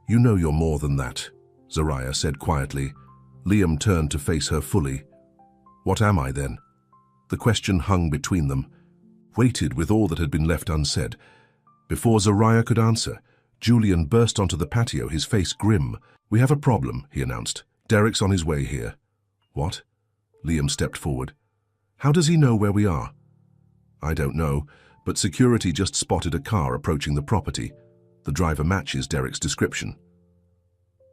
You know you're more than that, Zariah said quietly. Liam turned to face her fully. What am I then? The question hung between them, weighted with all that had been left unsaid. Before Zariah could answer, Julian burst onto the patio, his face grim. We have a problem, he announced. Derek's on his way here. What? Liam stepped forward. How does he know where we are? I don't know, but security just spotted a car approaching the property. The driver matches Derek's description.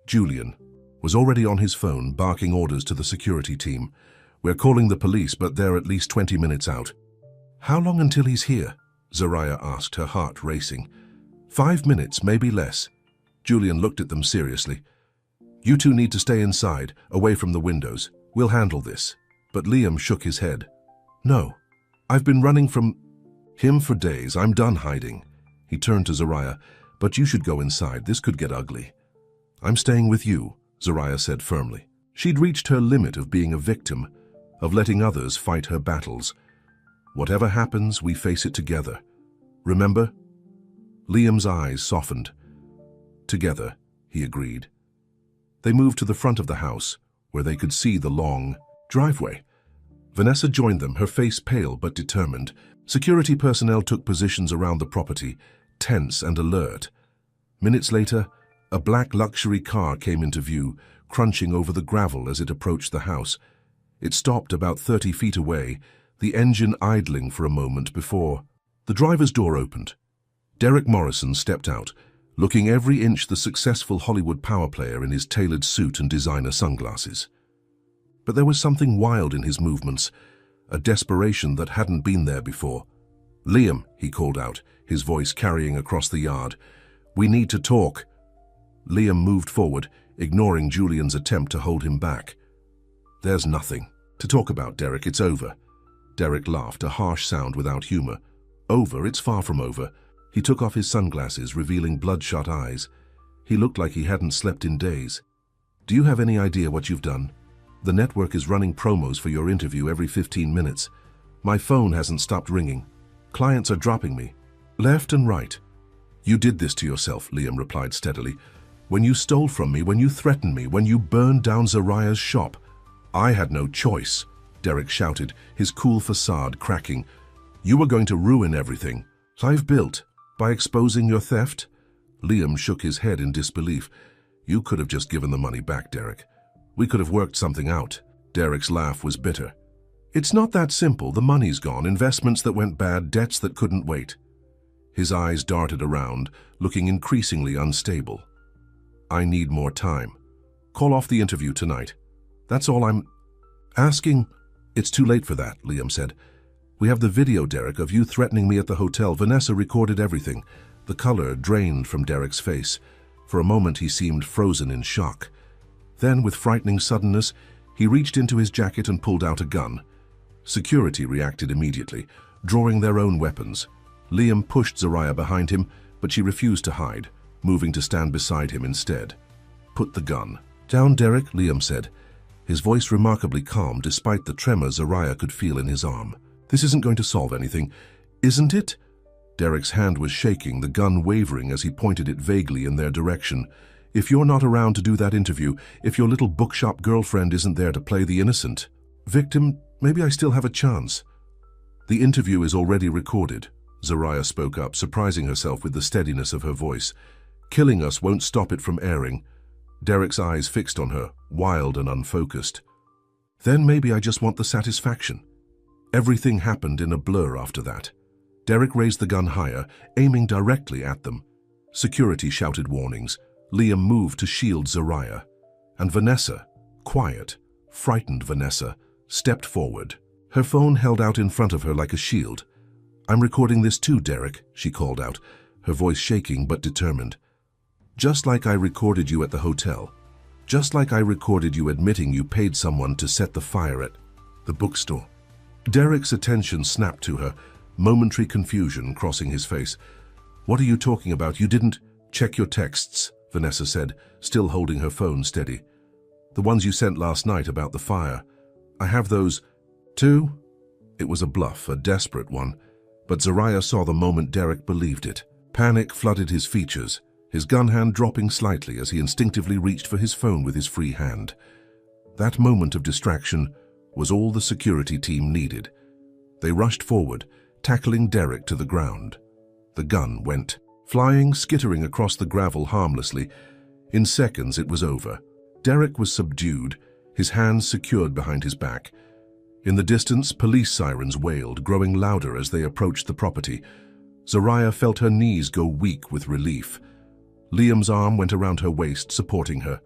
Julian was already on his phone, barking orders to the security team. We're calling the police, but they're at least 20 minutes out. How long until he's here? Zariah asked, her heart racing. 5 minutes, maybe less. Julian looked at them seriously. You two need to stay inside, away from the windows. We'll handle this. But Liam shook his head. No. I've been running from him for days. I'm done hiding. He turned to Zariah. But you should go inside. This could get ugly. I'm staying with you, Zariah said firmly. She'd reached her limit of being a victim, of letting others fight her battles. Whatever happens, we face it together. Remember? Liam's eyes softened. Together, he agreed. They moved to the front of the house, where they could see the long driveway. Vanessa joined them, her face pale but determined. Security personnel took positions around the property, tense and alert. Minutes later, a black luxury car came into view, crunching over the gravel as it approached the house. It stopped about 30 feet away, the engine idling for a moment before. The driver's door opened. Derek Morrison stepped out, looking every inch the successful Hollywood power player in his tailored suit and designer sunglasses. But there was something wild in his movements, a desperation that hadn't been there before. "Liam," he called out, his voice carrying across the yard. "We need to talk." Liam moved forward, ignoring Julian's attempt to hold him back. "There's nothing to talk about, Derek. It's over." Derek laughed, a harsh sound without humor. "Over? It's far from over." He took off his sunglasses, revealing bloodshot eyes. He looked like he hadn't slept in days. "Do you have any idea what you've done? The network is running promos for your interview every 15 minutes. My phone hasn't stopped ringing. Clients are dropping me, left and right." "You did this to yourself," Liam replied steadily. "When you stole from me, when you threatened me, when you burned down Zariah's shop." "I had no choice," Derek shouted, his cool facade cracking. "You were going to ruin everything I've built by exposing your theft." Liam shook his head in disbelief. "You could have just given the money back, Derek. We could have worked something out." Derek's laugh was bitter. "It's not that simple. The money's gone, investments that went bad, debts that couldn't wait." His eyes darted around, looking increasingly unstable. "I need more time. Call off the interview tonight. That's all I'm asking." "It's too late for that," Liam said. "We have the video, Derek, of you threatening me at the hotel. Vanessa recorded everything." The color drained from Derek's face. For a moment he seemed frozen in shock. Then, with frightening suddenness, he reached into his jacket and pulled out a gun. Security reacted immediately, drawing their own weapons. Liam pushed Zariah behind him, but she refused to hide, moving to stand beside him instead. "Put the gun down, Derek," Liam said, his voice remarkably calm despite the tremor Zariah could feel in his arm. "This isn't going to solve anything, isn't it?" Derek's hand was shaking, the gun wavering as he pointed it vaguely in their direction. "If you're not around to do that interview, if your little bookshop girlfriend isn't there to play the innocent victim, maybe I still have a chance." "The interview is already recorded," Zariah spoke up, surprising herself with the steadiness of her voice. "Killing us won't stop it from airing." Derek's eyes fixed on her, wild and unfocused. "Then maybe I just want the satisfaction." Everything happened in a blur after that. Derek raised the gun higher, aiming directly at them. Security shouted warnings. Liam moved to shield Zariah. And Vanessa, quiet, frightened Vanessa, stepped forward. Her phone held out in front of her like a shield. "I'm recording this too, Derek," she called out, her voice shaking but determined. "Just like I recorded you at the hotel. Just like I recorded you admitting you paid someone to set the fire at the bookstore." Derek's attention snapped to her, momentary confusion crossing his face. "What are you talking about? You didn't check your texts," Vanessa said, still holding her phone steady. "The ones you sent last night about the fire. I have those too." It was a bluff, a desperate one, but Zariah saw the moment Derek believed it. Panic flooded his features, his gun hand dropping slightly as he instinctively reached for his phone with his free hand. That moment of distraction was all the security team needed. They rushed forward, tackling Derek to the ground. The gun went flying, skittering across the gravel harmlessly. In seconds it was over. Derek was subdued, his hands secured behind his back. In the distance, police sirens wailed, growing louder as they approached the property. Zariah felt her knees go weak with relief. Liam's arm went around her waist, supporting her.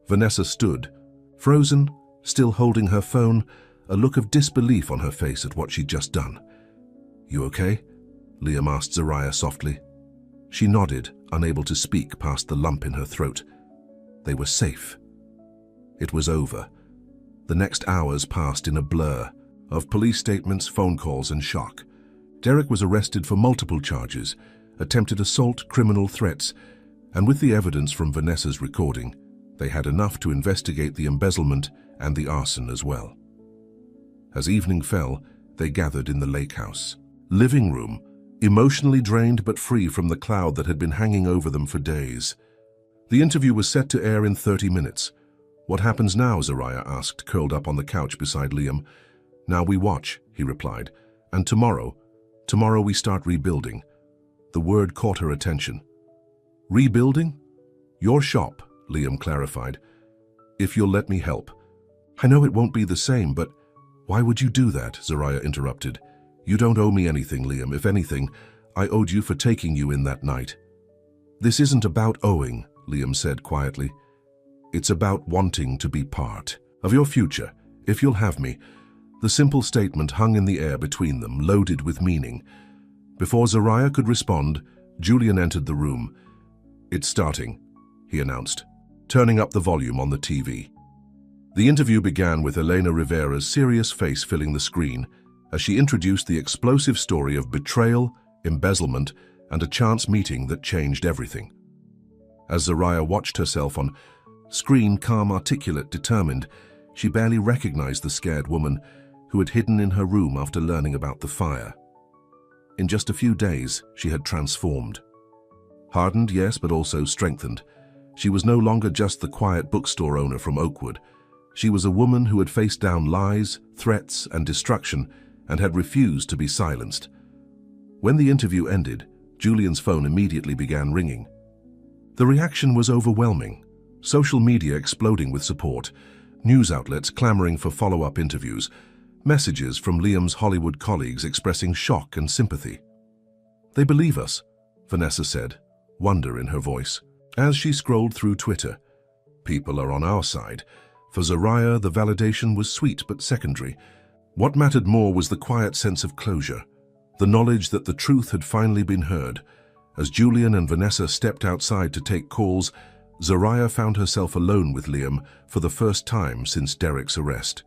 Vanessa stood, frozen, still holding her phone, a look of disbelief on her face at what she'd just done. "You okay?" Liam asked Zariah softly. She nodded, unable to speak past the lump in her throat. They were safe. It was over. The next hours passed in a blur of police statements, phone calls, and shock. Derek was arrested for multiple charges, attempted assault, criminal threats, and with the evidence from Vanessa's recording, they had enough to investigate the embezzlement and the arson as well. As evening fell, they gathered in the lake house. Living room, emotionally drained but free from the cloud that had been hanging over them for days. The interview was set to air in 30 minutes. "What happens now?" Zariah asked, curled up on the couch beside Liam. "Now we watch," he replied. "And tomorrow we start rebuilding." The word caught her attention. "Rebuilding?" "Your shop," Liam clarified. "If you'll let me help." "I know it won't be the same, but..." "Why would you do that?" Zariah interrupted. "You don't owe me anything, Liam. If anything, I owed you for taking you in that night." "This isn't about owing," Liam said quietly. "It's about wanting to be part of your future, if you'll have me." The simple statement hung in the air between them, loaded with meaning. Before Zariah could respond, Julian entered the room. "It's starting," he announced, turning up the volume on the TV. The interview began with Elena Rivera's serious face filling the screen as she introduced the explosive story of betrayal, embezzlement, and a chance meeting that changed everything. As Zariah watched herself on screen, calm, articulate, determined, she barely recognized the scared woman who had hidden in her room after learning about the fire. In just a few days, she had transformed. Hardened, yes, but also strengthened. She was no longer just the quiet bookstore owner from Oakwood. She was a woman who had faced down lies, threats, and destruction, and had refused to be silenced. When the interview ended, Julian's phone immediately began ringing. The reaction was overwhelming. Social media exploding with support, news outlets clamoring for follow-up interviews, messages from Liam's Hollywood colleagues expressing shock and sympathy. "They believe us," Vanessa said, wonder in her voice. As she scrolled through Twitter, "People are on our side." For Zariah, the validation was sweet but secondary. What mattered more was the quiet sense of closure, the knowledge that the truth had finally been heard. As Julian and Vanessa stepped outside to take calls, Zariah found herself alone with Liam for the first time since Derek's arrest.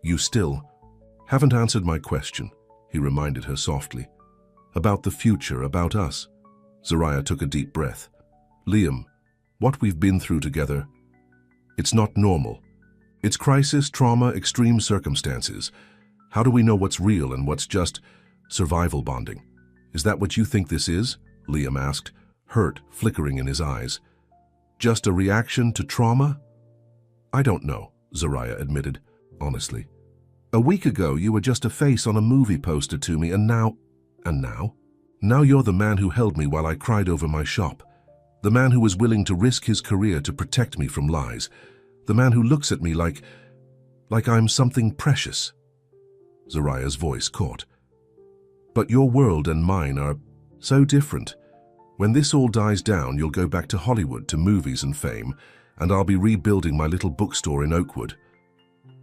"You still haven't answered my question," he reminded her softly. "About the future, about us." Zariah took a deep breath. "Liam, what we've been through together, it's not normal. It's crisis, trauma, extreme circumstances. How do we know what's real and what's just survival bonding? Is that what you think this is?" Liam asked, hurt flickering in his eyes. "Just a reaction to trauma?" "I don't know," Zariah admitted, honestly. "A week ago, you were just a face on a movie poster to me, and now? Now you're the man who held me while I cried over my shop. The man who was willing to risk his career to protect me from lies. The man who looks at me like I'm something precious." Zariah's voice caught. "But your world and mine are so different. When this all dies down, you'll go back to Hollywood, to movies and fame, and I'll be rebuilding my little bookstore in Oakwood."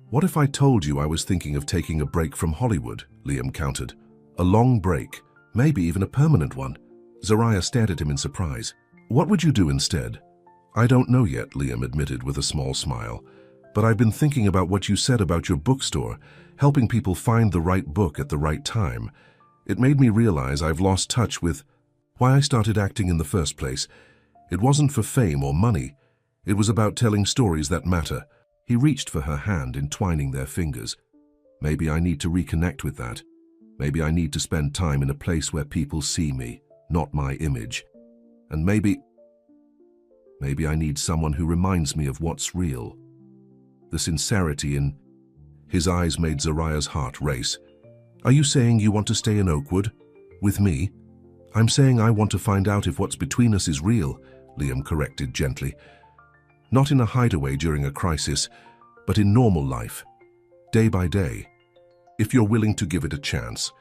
"What if I told you I was thinking of taking a break from Hollywood?" Liam countered. "A long break, maybe even a permanent one." Zariah stared at him in surprise. "What would you do instead?" "I don't know yet," Liam admitted with a small smile. "But I've been thinking about what you said about your bookstore, helping people find the right book at the right time. It made me realize I've lost touch with why I started acting in the first place. It wasn't for fame or money. It was about telling stories that matter." He reached for her hand, entwining their fingers. "Maybe I need to reconnect with that. Maybe I need to spend time in a place where people see me, not my image. And maybe I need someone who reminds me of what's real." The sincerity in his eyes made Zariah's heart race. "Are you saying you want to stay in Oakwood? With me?" "I'm saying I want to find out if what's between us is real," Liam corrected gently. "Not in a hideaway during a crisis, but in normal life, day by day, if you're willing to give it a chance."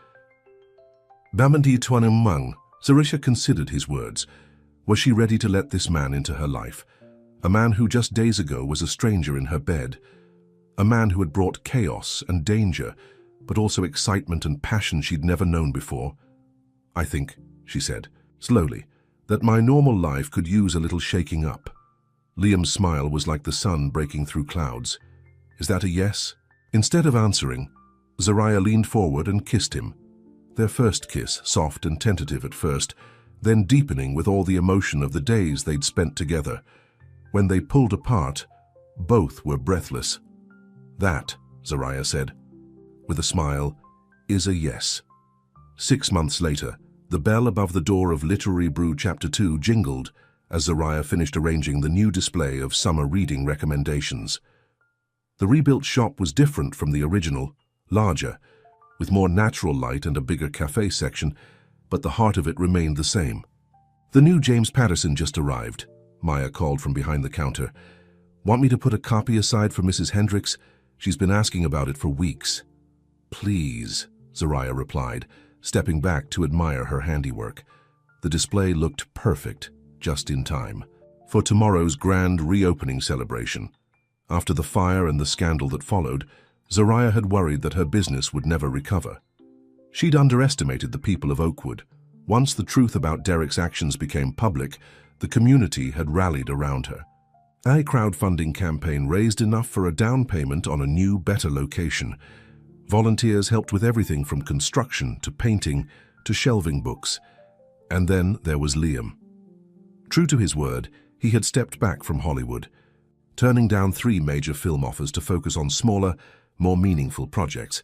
Bamandi Tuanum Mung, Sarisha considered his words. Was she ready to let this man into her life? A man who just days ago was a stranger in her bed. A man who had brought chaos and danger, but also excitement and passion she'd never known before. "I think," she said, slowly, "that my normal life could use a little shaking up." Liam's smile was like the sun breaking through clouds. "Is that a yes?" Instead of answering, Zariah leaned forward and kissed him. Their first kiss, soft and tentative at first, then deepening with all the emotion of the days they'd spent together. When they pulled apart, both were breathless. "That," Zariah said, with a smile, "is a yes." 6 months later, the bell above the door of Literary Brew Chapter 2 jingled as Zariah finished arranging the new display of summer reading recommendations. The rebuilt shop was different from the original, larger, with more natural light and a bigger cafe section, but the heart of it remained the same. "The new James Patterson just arrived," Maya called from behind the counter. "Want me to put a copy aside for Mrs. Hendricks? She's been asking about it for weeks." "Please," Zariah replied, stepping back to admire her handiwork. The display looked perfect, just in time for tomorrow's grand reopening celebration. After the fire and the scandal that followed, Zariah had worried that her business would never recover. She'd underestimated the people of Oakwood. Once the truth about Derek's actions became public, the community had rallied around her. A crowdfunding campaign raised enough for a down payment on a new, better location. Volunteers helped with everything from construction to painting to shelving books. And then there was Liam. True to his word, he had stepped back from Hollywood, turning down 3 major film offers to focus on smaller, more meaningful projects,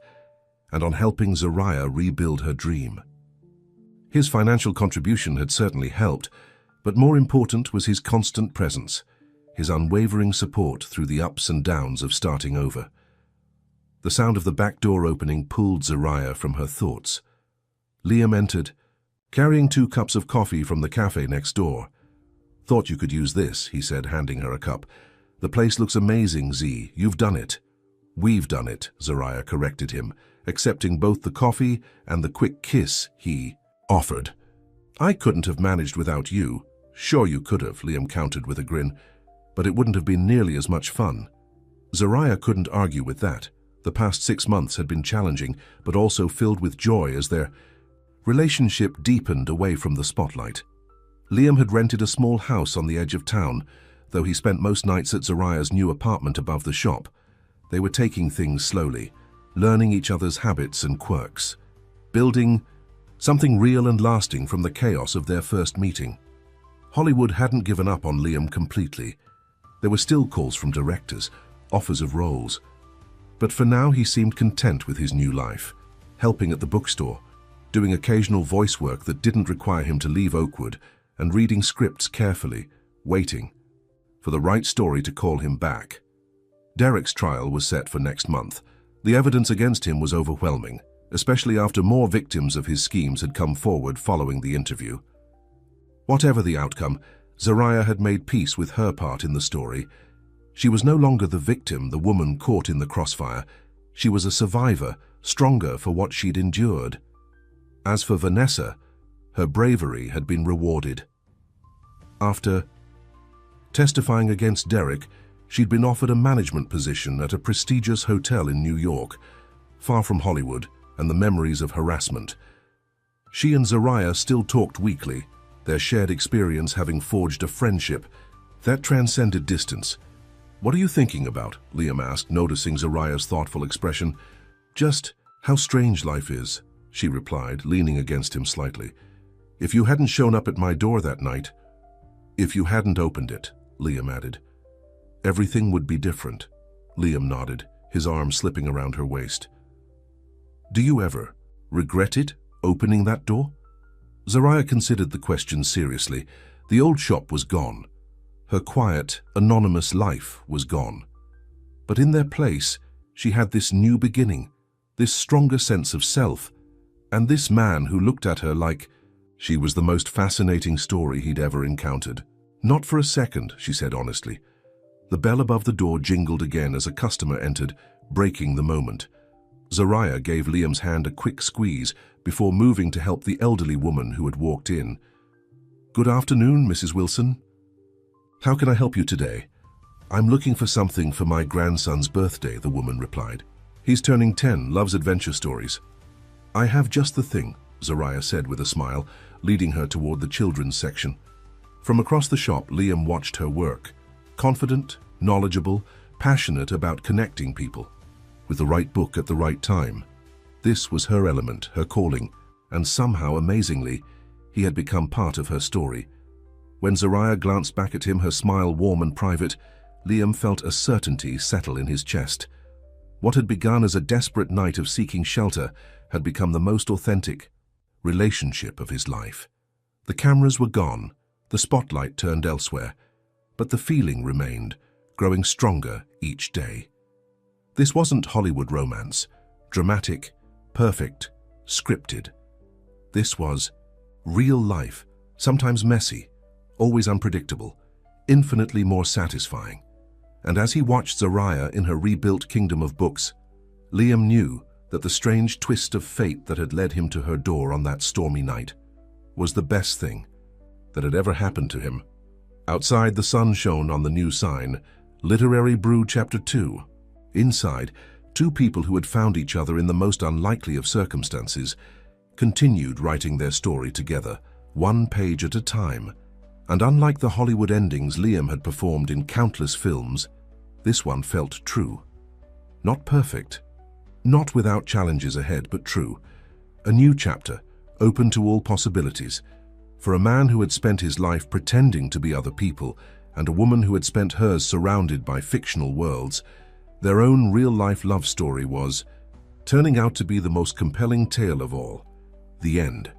and on helping Zariah rebuild her dream. His financial contribution had certainly helped, but more important was his constant presence, his unwavering support through the ups and downs of starting over. The sound of the back door opening pulled Zariah from her thoughts. Liam entered, carrying 2 cups of coffee from the cafe next door. "Thought you could use this," he said, handing her a cup. "The place looks amazing, Z. You've done it." "We've done it," Zariah corrected him, accepting both the coffee and the quick kiss he offered. "I couldn't have managed without you." "Sure you could have," Liam countered with a grin, "but it wouldn't have been nearly as much fun." Zariah couldn't argue with that. The past 6 months had been challenging, but also filled with joy as their relationship deepened away from the spotlight. Liam had rented a small house on the edge of town, though he spent most nights at Zariah's new apartment above the shop. They were taking things slowly, learning each other's habits and quirks, building something real and lasting from the chaos of their first meeting. Hollywood hadn't given up on Liam completely. There were still calls from directors, offers of roles. But for now he seemed content with his new life, helping at the bookstore, doing occasional voice work that didn't require him to leave Oakwood, and reading scripts carefully, waiting for the right story to call him back. Derek's trial was set for next month. The evidence against him was overwhelming, especially after more victims of his schemes had come forward following the interview. Whatever the outcome, Zariah had made peace with her part in the story. She was no longer the victim, the woman caught in the crossfire. She was a survivor, stronger for what she'd endured. As for Vanessa, her bravery had been rewarded. After testifying against Derek, she'd been offered a management position at a prestigious hotel in New York, far from Hollywood and the memories of harassment. She and Zariah still talked weekly, their shared experience having forged a friendship that transcended distance. "What are you thinking about?" Liam asked, noticing Zariah's thoughtful expression. "Just how strange life is," she replied, leaning against him slightly. "If you hadn't shown up at my door that night, if you hadn't opened it," Liam added, "everything would be different." Liam nodded, his arm slipping around her waist. "Do you ever regret it, opening that door?" Zariah considered the question seriously. The old shop was gone. Her quiet, anonymous life was gone. But in their place, she had this new beginning, this stronger sense of self, and this man who looked at her like she was the most fascinating story he'd ever encountered. "Not for a second," she said honestly. The bell above the door jingled again as a customer entered, breaking the moment. Zariah gave Liam's hand a quick squeeze before moving to help the elderly woman who had walked in. "Good afternoon, Mrs. Wilson. How can I help you today?" "I'm looking for something for my grandson's birthday," the woman replied. "He's turning 10, loves adventure stories." "I have just the thing," Zariah said with a smile, leading her toward the children's section. From across the shop, Liam watched her work. Confident, knowledgeable, passionate about connecting people, with the right book at the right time. This was her element, her calling, and somehow, amazingly, he had become part of her story. When Zariah glanced back at him, her smile warm and private, Liam felt a certainty settle in his chest. What had begun as a desperate night of seeking shelter had become the most authentic relationship of his life. The cameras were gone, the spotlight turned elsewhere, but the feeling remained, growing stronger each day. This wasn't Hollywood romance, dramatic, perfect, scripted. This was real life, sometimes messy, always unpredictable, infinitely more satisfying. And as he watched Zariah in her rebuilt kingdom of books, Liam knew that the strange twist of fate that had led him to her door on that stormy night was the best thing that had ever happened to him. Outside, the sun shone on the new sign, Literary Brew Chapter 2. Inside, two people who had found each other in the most unlikely of circumstances continued writing their story together, one page at a time. And unlike the Hollywood endings Liam had performed in countless films, this one felt true. Not perfect, not without challenges ahead, but true. A new chapter, open to all possibilities. For a man who had spent his life pretending to be other people, and a woman who had spent hers surrounded by fictional worlds, their own real-life love story was turning out to be the most compelling tale of all. The end.